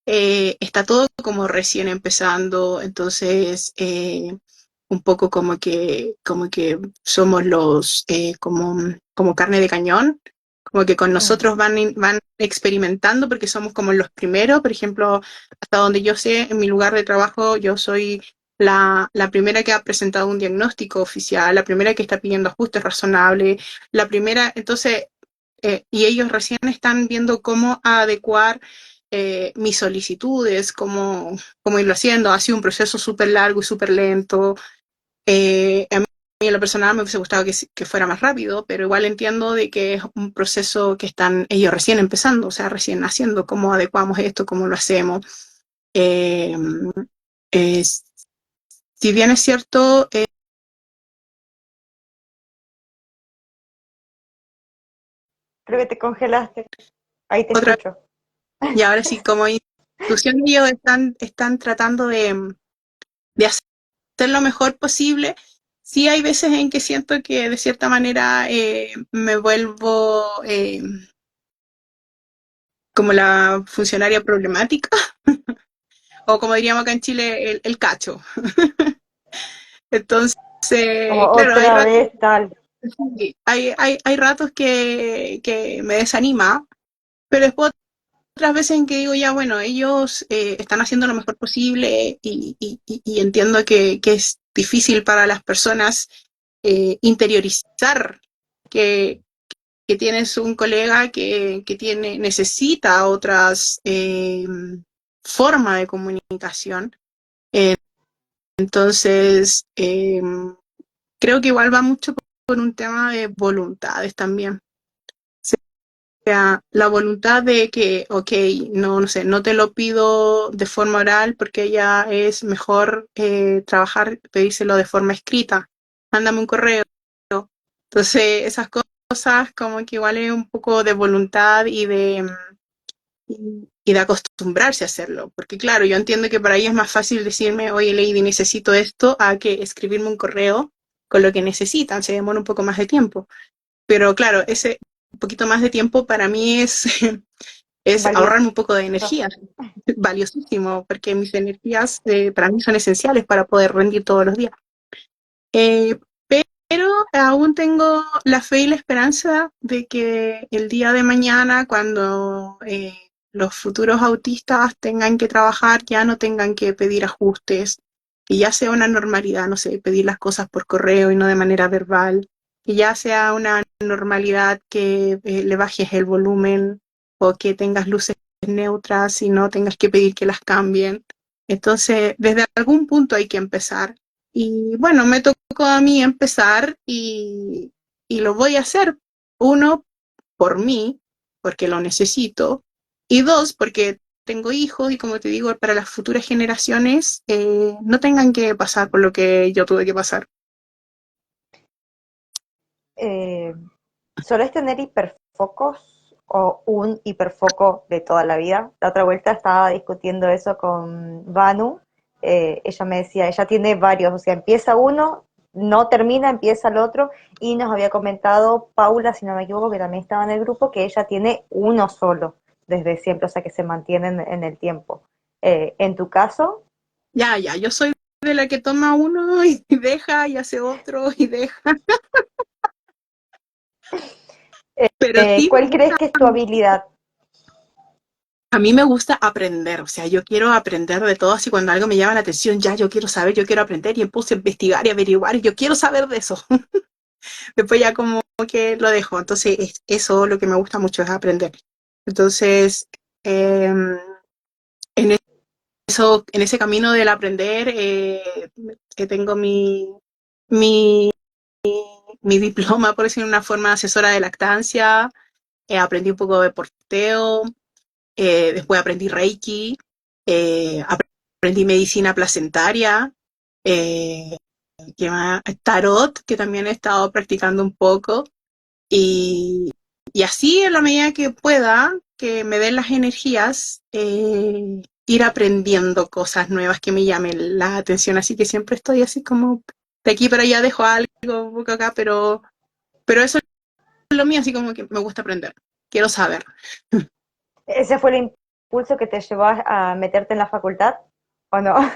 está todo como recién empezando, entonces un poco como que somos como carne de cañón, como que con Mm. nosotros van experimentando porque somos como los primeros. Por ejemplo, hasta donde yo sé, en mi lugar de trabajo, yo soy la primera que ha presentado un diagnóstico oficial, la primera que está pidiendo ajustes razonables, la primera, entonces, y ellos recién están viendo cómo adecuar mis solicitudes, cómo irlo haciendo. Ha sido un proceso súper largo y súper lento. A mí en lo personal me hubiese gustado que fuera más rápido, pero igual entiendo de que es un proceso que están ellos recién empezando, o sea, recién haciendo, cómo adecuamos esto, cómo lo hacemos. Eh, es- si bien es cierto, Creo que te congelaste. Ahí te otra, escucho. y ahora sí, como institución, ellos están tratando de hacer lo mejor posible. Sí hay veces en que siento que de cierta manera me vuelvo como la funcionaria problemática, o como diríamos acá en Chile, el cacho. Entonces, Como claro, otra vez tal. hay ratos que me desanima, pero después otras veces en que digo, ya, bueno, ellos están haciendo lo mejor posible, y entiendo que es difícil para las personas interiorizar que, que tienes un colega que necesita otras formas de comunicación. Eh, entonces, creo que igual va mucho por un tema de voluntades también. Sea, la voluntad de que, ok, no sé, no te lo pido de forma oral porque ya es mejor pedírselo de forma escrita. Mándame un correo. Entonces, esas cosas como que igual es un poco de voluntad y de acostumbrarse a hacerlo. Porque claro, yo entiendo que para ellos es más fácil decirme, oye, Lady, necesito esto, a que escribirme un correo con lo que necesitan. Se demora un poco más de tiempo. Pero claro, ese un poquito más de tiempo para mí es Valioso. ahorrarme un poco de energía, valiosísimo, porque mis energías para mí son esenciales para poder rendir todos los días. Eh, pero aún tengo la fe y la esperanza de que el día de mañana, cuando los futuros autistas tengan que trabajar, ya no tengan que pedir ajustes, que ya sea una normalidad, no sé, pedir las cosas por correo y no de manera verbal, que ya sea una normalidad que le bajes el volumen o que tengas luces neutras y no tengas que pedir que las cambien. Entonces, desde algún punto hay que empezar. Y bueno, me tocó a mí empezar y lo voy a hacer. Uno, por mí, porque lo necesito. Y dos, porque tengo hijos y como te digo, para las futuras generaciones no tengan que pasar por lo que yo tuve que pasar. Eh, ¿Solés tener hiperfocos o un hiperfoco de toda la vida? La otra vuelta estaba discutiendo eso con Vanu. Ella me decía, ella tiene varios, o sea, empieza uno, no termina, empieza el otro, y nos había comentado Paula, si no me equivoco, que también estaba en el grupo, que ella tiene uno solo desde siempre, o sea, que se mantiene en el tiempo. En tu caso, Ya, ya, yo soy de la que toma uno y deja y hace otro y deja. Pero sí, ¿cuál crees que es tu habilidad? a mí me gusta aprender, o sea, yo quiero aprender de todo, así cuando algo me llama la atención, ya yo quiero saber, yo quiero aprender y empiezo a investigar y averiguar y yo quiero saber de eso. Después ya como que lo dejo, entonces eso lo que me gusta mucho es aprender. Entonces, eh, en eso, en ese camino del aprender, que tengo mi, mi diploma, por decirlo de una forma, asesora de lactancia, aprendí un poco de porteo, después aprendí Reiki, aprendí medicina placentaria, eh, que tarot, que también he estado practicando un poco, y, y así en la medida que pueda, que me den las energías, ir aprendiendo cosas nuevas que me llamen la atención, así que siempre estoy así como de aquí para allá dejo algo un poco acá, pero eso es lo mío, así como que me gusta aprender, quiero saber. ¿Ese fue el impulso que te llevó a meterte en la facultad o no?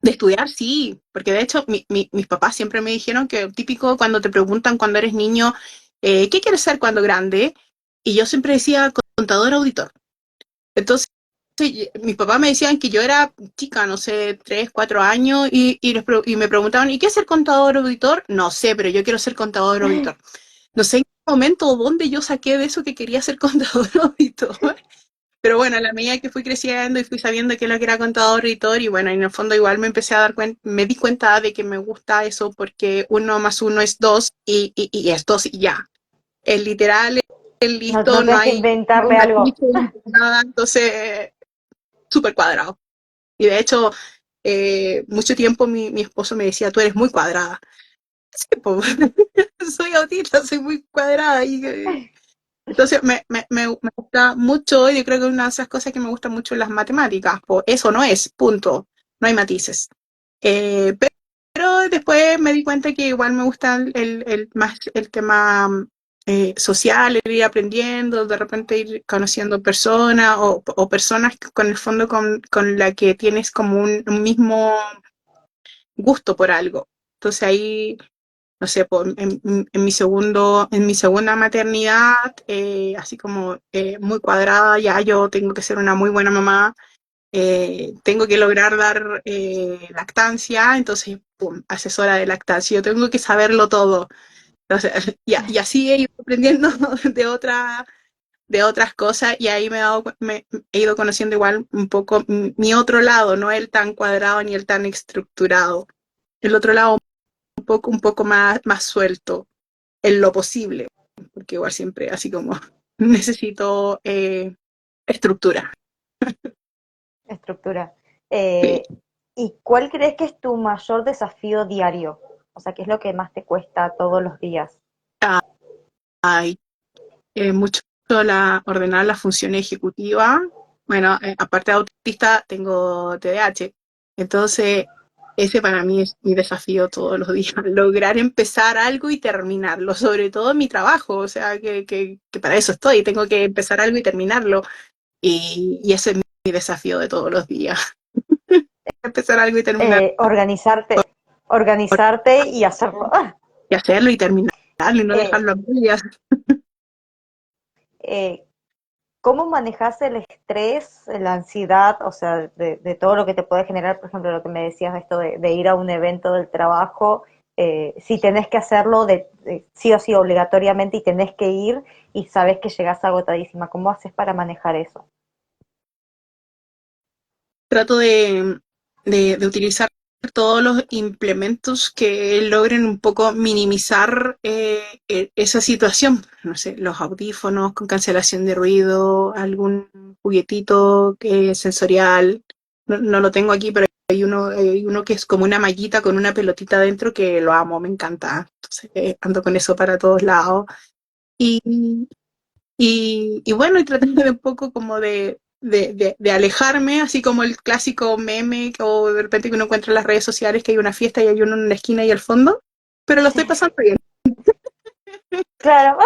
De estudiar, sí, porque de hecho mis papás siempre me dijeron que típico cuando te preguntan cuando eres niño, ¿qué quieres ser cuando grande? Y yo siempre decía contador auditor. Entonces, mis papás me decían que yo era chica, no sé, 3, 4 años, y me preguntaban, ¿y qué es ser contador auditor? No sé, pero yo quiero ser contador auditor. No sé en qué momento o dónde yo saqué de eso que quería ser contador auditor. Pero bueno, a la medida que fui creciendo y fui sabiendo que lo que era contador auditor, y bueno, en el fondo igual me empecé a dar cuenta, me di cuenta de que me gusta eso porque uno más uno es dos y es dos y ya. Es literal, es No, listo, no no tenés que hay inventarle ningún algo. matiz, nada, entonces súper cuadrado. Y de hecho, mucho tiempo mi esposo me decía, tú eres muy cuadrada. Sí, po, soy autista, soy muy cuadrada. Entonces me gusta mucho, y yo creo que una de esas cosas que me gusta mucho en las matemáticas, pues eso no es, punto, no hay matices. Pero después me di cuenta que igual me gusta más el tema social, el ir aprendiendo, de repente ir conociendo personas o personas con el fondo con la que tienes como un mismo gusto por algo. Entonces ahí no sé, en mi segunda maternidad, así como muy cuadrada, ya yo tengo que ser una muy buena mamá, tengo que lograr dar lactancia, entonces, pum, asesora de lactancia, yo tengo que saberlo todo. Entonces, y así he ido aprendiendo de otras cosas y ahí me he ido conociendo igual un poco mi otro lado, no el tan cuadrado ni el tan estructurado. El otro lado un poco más suelto en lo posible, porque igual siempre así como necesito estructura. Estructura. Sí. ¿Y cuál crees que es tu mayor desafío diario? O sea, ¿qué es lo que más te cuesta todos los días? Hay mucho ordenar la función ejecutiva. Bueno, aparte de autista, tengo TDAH. Entonces, ese para mí es mi desafío todos los días, lograr empezar algo y terminarlo, sobre todo en mi trabajo, o sea, que para eso estoy, tengo que empezar algo y terminarlo, y ese es mi desafío de todos los días, empezar algo y terminarlo. Organizarte. organizarte y hacerlo. y hacerlo y terminarlo y no Eh, dejarlo a medias. eh, ¿Cómo manejas el estrés, la ansiedad, o sea, de todo lo que te puede generar, por ejemplo, lo que me decías, esto de ir a un evento del trabajo, si tenés que hacerlo sí o sí obligatoriamente y tenés que ir y sabes que llegás agotadísima, ¿cómo haces para manejar eso? Trato de utilizar todos los implementos que logren un poco minimizar esa situación. No sé, los audífonos con cancelación de ruido, algún juguetito sensorial. No, no lo tengo aquí, pero hay uno que es como una mallita con una pelotita dentro que lo amo, me encanta. Entonces ando con eso para todos lados. Y, y bueno, y tratando de un poco como de alejarme, así como el clásico meme o de repente que uno encuentra en las redes sociales que hay una fiesta y hay uno en la esquina y al fondo, pero lo estoy pasando bien, Claro,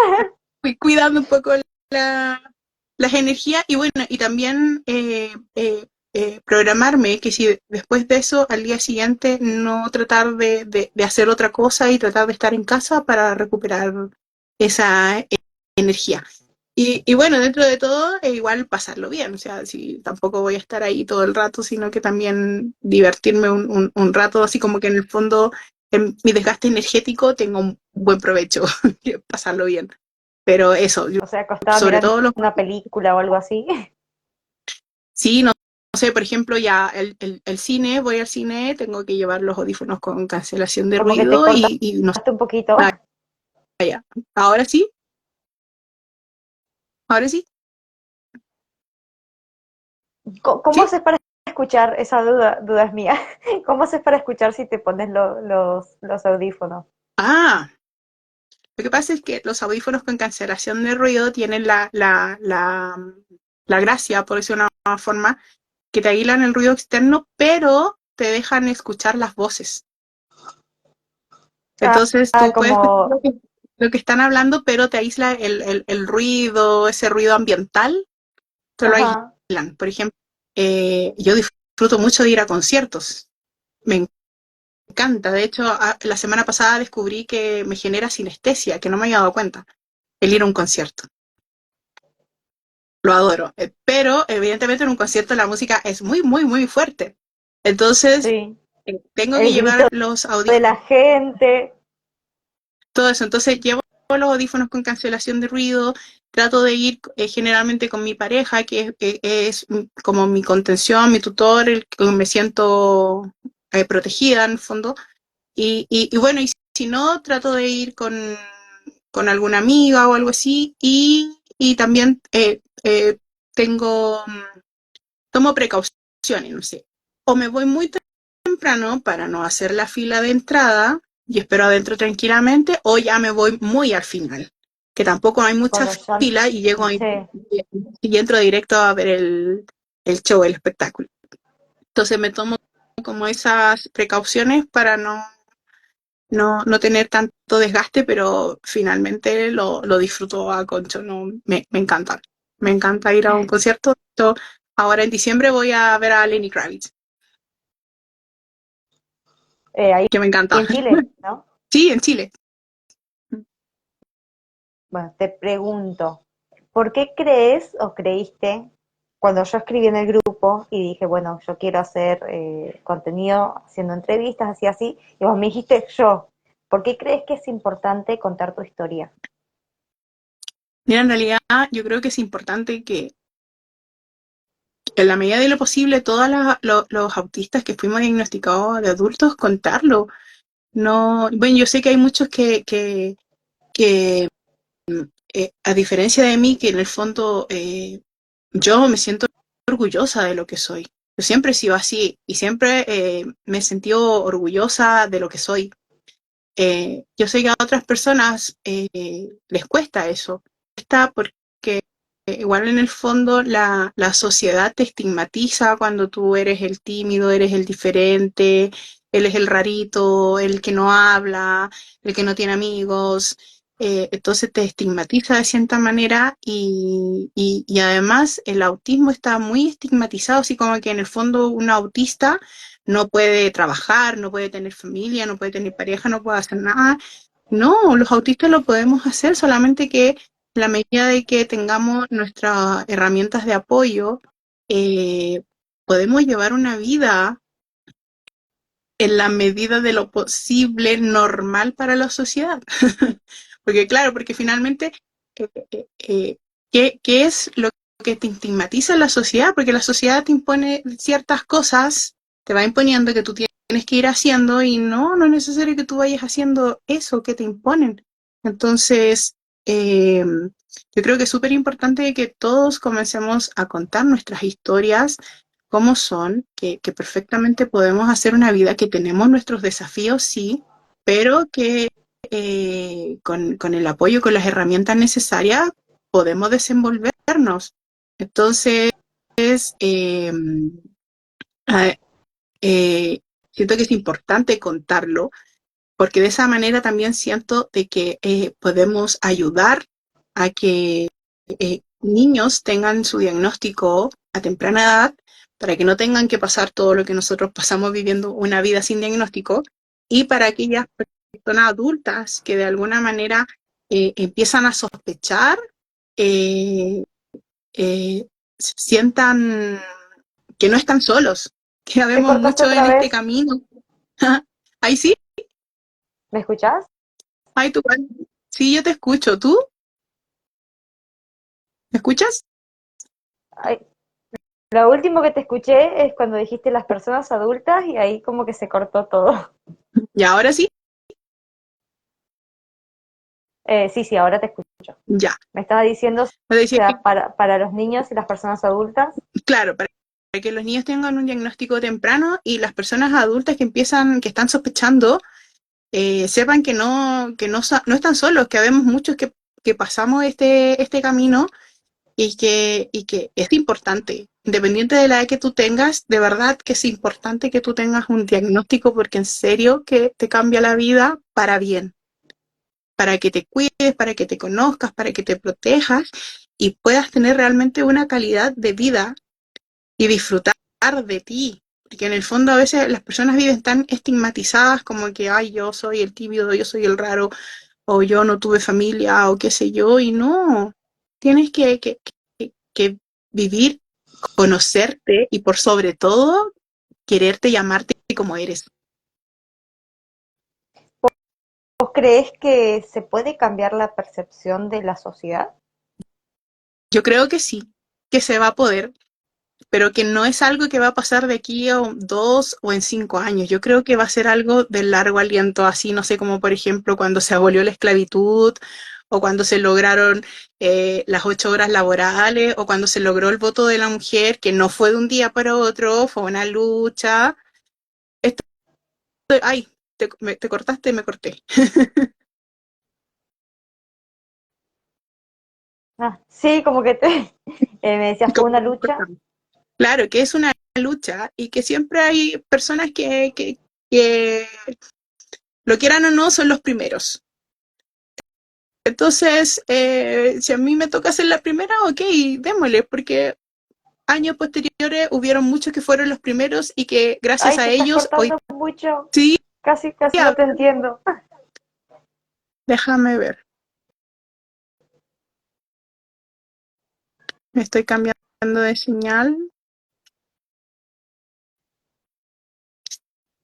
cuidando un poco la, las energías y bueno, y también programarme que si después de eso al día siguiente no tratar de hacer otra cosa y tratar de estar en casa para recuperar esa energía. Y bueno, dentro de todo, igual pasarlo bien, o sea, si tampoco voy a estar ahí todo el rato, sino que también divertirme un rato, así como que en el fondo, en mi desgaste energético, tengo un buen provecho, pasarlo bien. Pero eso, yo, o sea, acostada sobre mirando todo los... una película o algo así, Sí, no, no sé, por ejemplo, ya el cine, voy al cine, tengo que llevar los audífonos con cancelación de como que te ruido cortaste y no sé, un poquito. ahora sí, ahora sí, ¿Cómo sí. haces para escuchar? Esa duda es mía. ¿Cómo haces para escuchar si te pones los audífonos? Ah, lo que pasa es que los audífonos con cancelación de ruido tienen la gracia, por decirlo de una forma, que te aíslan el ruido externo, pero te dejan escuchar las voces. Entonces tú puedes escuchar Como, lo que están hablando, pero te aísla el ruido, ese ruido ambiental, te lo ajá, aíslan. Por ejemplo, yo disfruto mucho de ir a conciertos. Me encanta. De hecho, la semana pasada descubrí que me genera sinestesia, que no me había dado cuenta, el ir a un concierto. Lo adoro. Pero evidentemente en un concierto la música es muy, muy, muy fuerte. Entonces, sí. tengo que El grito llevar los de audífonos, la gente. todo eso. Entonces, llevo los audífonos con cancelación de ruido. Trato de ir generalmente con mi pareja, que es como mi contención, mi tutor, el que me siento protegida en el fondo. Y bueno, y si no, trato de ir con alguna amiga o algo así. Y también tengo tomo precauciones, no sé. O me voy muy temprano para no hacer la fila de entrada y espero adentro tranquilamente, o ya me voy muy al final, que tampoco hay mucha Cuando ya, fila y llego ahí, sí. y entro directo a ver el show, el espectáculo. Entonces me tomo como esas precauciones para no tener tanto desgaste, pero finalmente lo disfruto a concho, no, me encanta. Me encanta ir a un concierto. Ahora en diciembre voy a ver a Lenny Kravitz, Ahí que me encanta. en Chile, ¿no? Sí, en Chile. Bueno, te pregunto, ¿por qué crees o creíste cuando yo escribí en el grupo y dije, bueno, yo quiero hacer contenido haciendo entrevistas, así, así, y vos me dijiste yo, ¿por qué crees que es importante contar tu historia? Mira, en realidad yo creo que es importante que en la medida de lo posible todos los autistas que fuimos diagnosticados de adultos contarlo. No, bueno, yo sé que hay muchos que a diferencia de mí, que en el fondo yo me siento orgullosa de lo que soy. Yo siempre he sido así y siempre me he sentido orgullosa de lo que soy. Yo sé que a otras personas les cuesta eso. Cuesta porque igual en el fondo la sociedad te estigmatiza cuando tú eres el tímido, eres el diferente, él es el rarito, el que no habla, el que no tiene amigos. entonces te estigmatiza de cierta manera y además el autismo está muy estigmatizado, así como que en el fondo un autista no puede trabajar, no puede tener familia, no puede tener pareja, no puede hacer nada. No, los autistas lo podemos hacer, solamente que en la medida de que tengamos nuestras herramientas de apoyo, eh, podemos llevar una vida en la medida de lo posible normal para la sociedad. Porque claro, porque finalmente, eh, ¿qué es lo que te estigmatiza en la sociedad? Porque la sociedad te impone ciertas cosas, te va imponiendo que tú tienes que ir haciendo y no es necesario que tú vayas haciendo eso que te imponen. Entonces, yo creo que es súper importante que todos comencemos a contar nuestras historias, cómo son, que perfectamente podemos hacer una vida, que tenemos nuestros desafíos, sí, pero que con el apoyo, con las herramientas necesarias, podemos desenvolvernos. Entonces, eh, a- eh, siento que es importante contarlo, porque de esa manera también siento de que podemos ayudar a que niños tengan su diagnóstico a temprana edad, para que no tengan que pasar todo lo que nosotros pasamos viviendo una vida sin diagnóstico, y para aquellas personas adultas que de alguna manera empiezan a sospechar, eh, sientan que no están solos, que ¿Te habemos cortaste mucho otra en este vez? camino. Ahí sí, ¿Me escuchás? ay, tú, sí, yo te escucho. ¿Tú me escuchas? Ay, lo último que te escuché es cuando dijiste las personas adultas y ahí como que se cortó todo. Y ahora sí, Sí, sí, ahora te escucho. ya. Me estabas diciendo, o Te decía que, sea, para los niños y las personas adultas. claro, para que los niños tengan un diagnóstico temprano y las personas adultas que empiezan, que están sospechando, sepan que no están solos, que habemos muchos que pasamos este camino y que es importante. Independiente de la edad que tú tengas, de verdad que es importante que tú tengas un diagnóstico, porque en serio que te cambia la vida para bien, para que te cuides, para que te conozcas, para que te protejas y puedas tener realmente una calidad de vida y disfrutar de ti. Porque en el fondo a veces las personas viven tan estigmatizadas como que, ay, yo soy el tímido, yo soy el raro, o yo no tuve familia, o qué sé yo, y no. Tienes que vivir, conocerte y por sobre todo quererte y amarte como eres. ¿Vos creés que se puede cambiar la percepción de la sociedad? Yo creo que sí, que se va a poder, pero que no es algo que va a pasar de aquí a 2 o en 5 años. Yo creo que va a ser algo de largo aliento, así, no sé, como por ejemplo cuando se abolió la esclavitud, o cuando se lograron las 8 horas laborales, o cuando se logró el voto de la mujer, que no fue de un día para otro, fue una lucha. Esto, ay, te cortaste, me corté. Ah, sí, como que te, me decías, fue Como una lucha. claro, que es una lucha y que siempre hay personas que lo quieran o no, son los primeros. Entonces, si a mí me toca ser la primera, ok, démosle, porque años posteriores hubieron muchos que fueron los primeros y que gracias Ay, a te estás ellos hoy cortando mucho. sí, Casi, casi no te entiendo. déjame ver, me estoy cambiando de señal.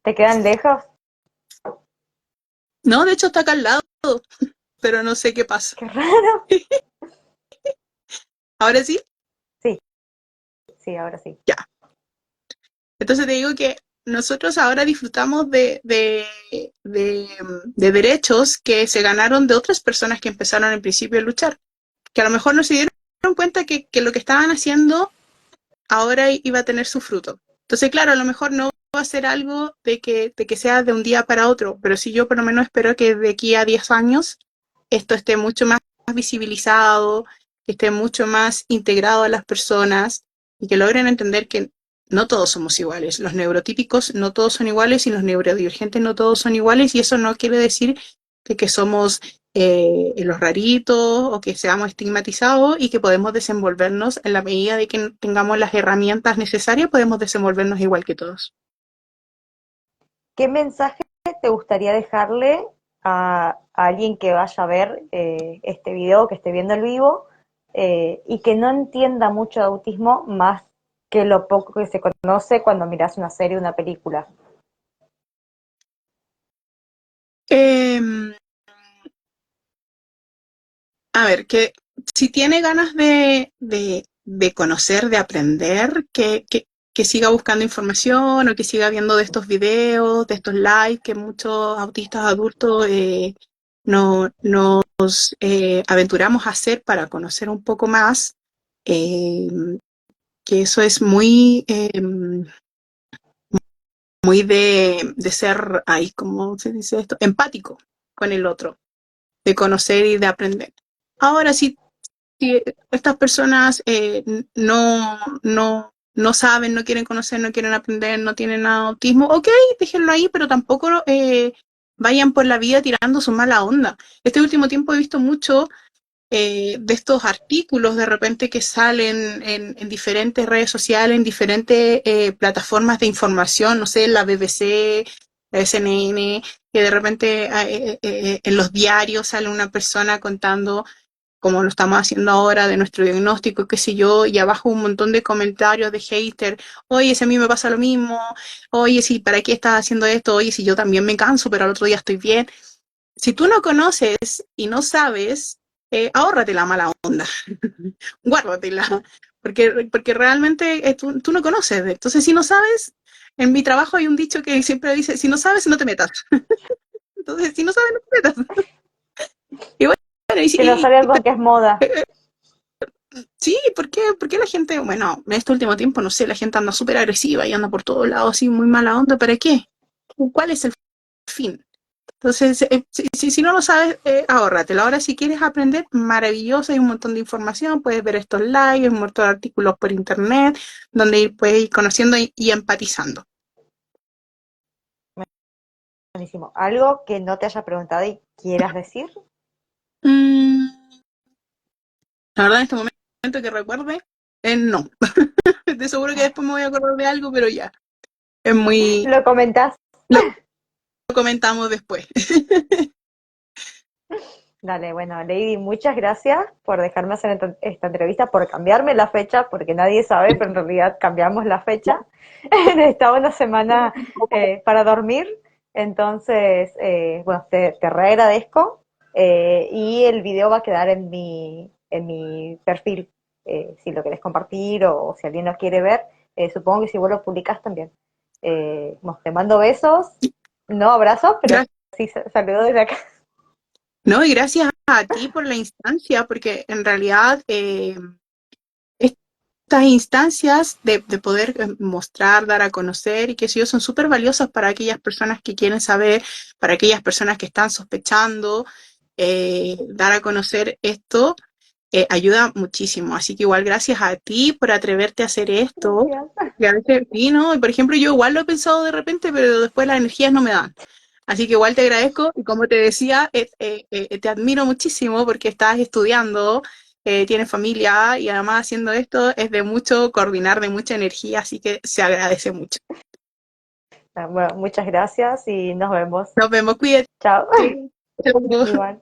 ¿Te quedan lejos? No, de hecho está acá al lado, pero no sé qué pasa. Qué raro. Ahora sí, Sí, sí, ahora sí. ya. Entonces te digo que nosotros ahora disfrutamos de derechos que se ganaron de otras personas que empezaron al principio a luchar, que a lo mejor no se dieron cuenta que lo que estaban haciendo ahora iba a tener su fruto. Entonces, claro, a lo mejor no va a ser algo de que sea de un día para otro, pero sí yo por lo menos espero que de aquí a 10 años esto esté mucho más visibilizado, que esté mucho más integrado a las personas y que logren entender que no todos somos iguales. Los neurotípicos no todos son iguales y los neurodivergentes no todos son iguales, y eso no quiere decir que somos los raritos o que seamos estigmatizados y que podemos desenvolvernos en la medida de que tengamos las herramientas necesarias, podemos desenvolvernos igual que todos. ¿Qué mensaje te gustaría dejarle a alguien que vaya a ver este video, que esté viendo el vivo, y que no entienda mucho de autismo más que lo poco que se conoce cuando miras una serie o una película? Eh, a ver, que si tiene ganas de conocer, de aprender, que siga buscando información o que siga viendo de estos videos, de estos lives que muchos autistas adultos nos aventuramos a hacer para conocer un poco más, eh, que eso es muy de ser, ahí, ¿cómo se dice esto? Empático con el otro, de conocer y de aprender. Ahora, si estas personas no saben, no quieren conocer, no quieren aprender, no tienen autismo, ok, déjenlo ahí, pero tampoco vayan por la vida tirando su mala onda. Este último tiempo he visto mucho de estos artículos de repente que salen en diferentes redes sociales, en diferentes plataformas de información, no sé, la BBC, la CNN, que de repente en los diarios sale una persona contando como lo estamos haciendo ahora, de nuestro diagnóstico, qué sé yo, y abajo un montón de comentarios de hater, oye, si a mí me pasa lo mismo, oye, si para qué estás haciendo esto, oye, si yo también me canso, pero al otro día estoy bien. Si tú no conoces y no sabes, ahórrate la mala onda, guárdatela, porque realmente tú no conoces. Entonces, si no sabes, en mi trabajo hay un dicho que siempre dice, si no sabes, no te metas. Entonces, si no sabes, no te metas. Y bueno, Que no sabe algo que es moda. sí, ¿por qué la gente, bueno, en este último tiempo, no sé, la gente anda súper agresiva y anda por todos lados así, muy mala onda, ¿para qué? ¿Cuál es el fin? Entonces, si no lo sabes, ahórratelo. Ahora, si quieres aprender, maravilloso, hay un montón de información, puedes ver estos lives, un montón de artículos por internet, donde puedes ir conociendo y empatizando. Buenísimo. ¿Algo que no te haya preguntado y quieras decir? Mm, la verdad, en este momento que recuerde, no. De seguro que después me voy a acordar de algo, pero ya, es muy... ¿Lo comentás? Lo comentamos después. Dale, bueno, Lady, muchas gracias por dejarme hacer esta entrevista, por cambiarme la fecha, porque nadie sabe, pero en realidad cambiamos la fecha. Estaba una semana para dormir, entonces, bueno, te reagradezco y el video va a quedar en mi perfil, si lo querés compartir o si alguien lo quiere ver, supongo que si vos lo publicás también. Bueno, te mando besos, no abrazos, pero Gracias. sí saludos desde acá. No, y gracias a ti por la instancia, porque en realidad estas instancias de poder mostrar, dar a conocer y que sé yo, son súper valiosas para aquellas personas que quieren saber, para aquellas personas que están sospechando, dar a conocer esto ayuda muchísimo. Así que igual gracias a ti por atreverte a hacer esto. Gracias. Y a veces, sí, ¿no? Y por ejemplo, yo igual lo he pensado de repente, pero después las energías no me dan. Así que igual te agradezco y como te decía, te admiro muchísimo porque estás estudiando, tienes familia y además haciendo esto es de mucho coordinar, de mucha energía, así que se agradece mucho. Bueno, muchas gracias y nos vemos. Nos vemos, cuídate. Chao. Chao. Igual.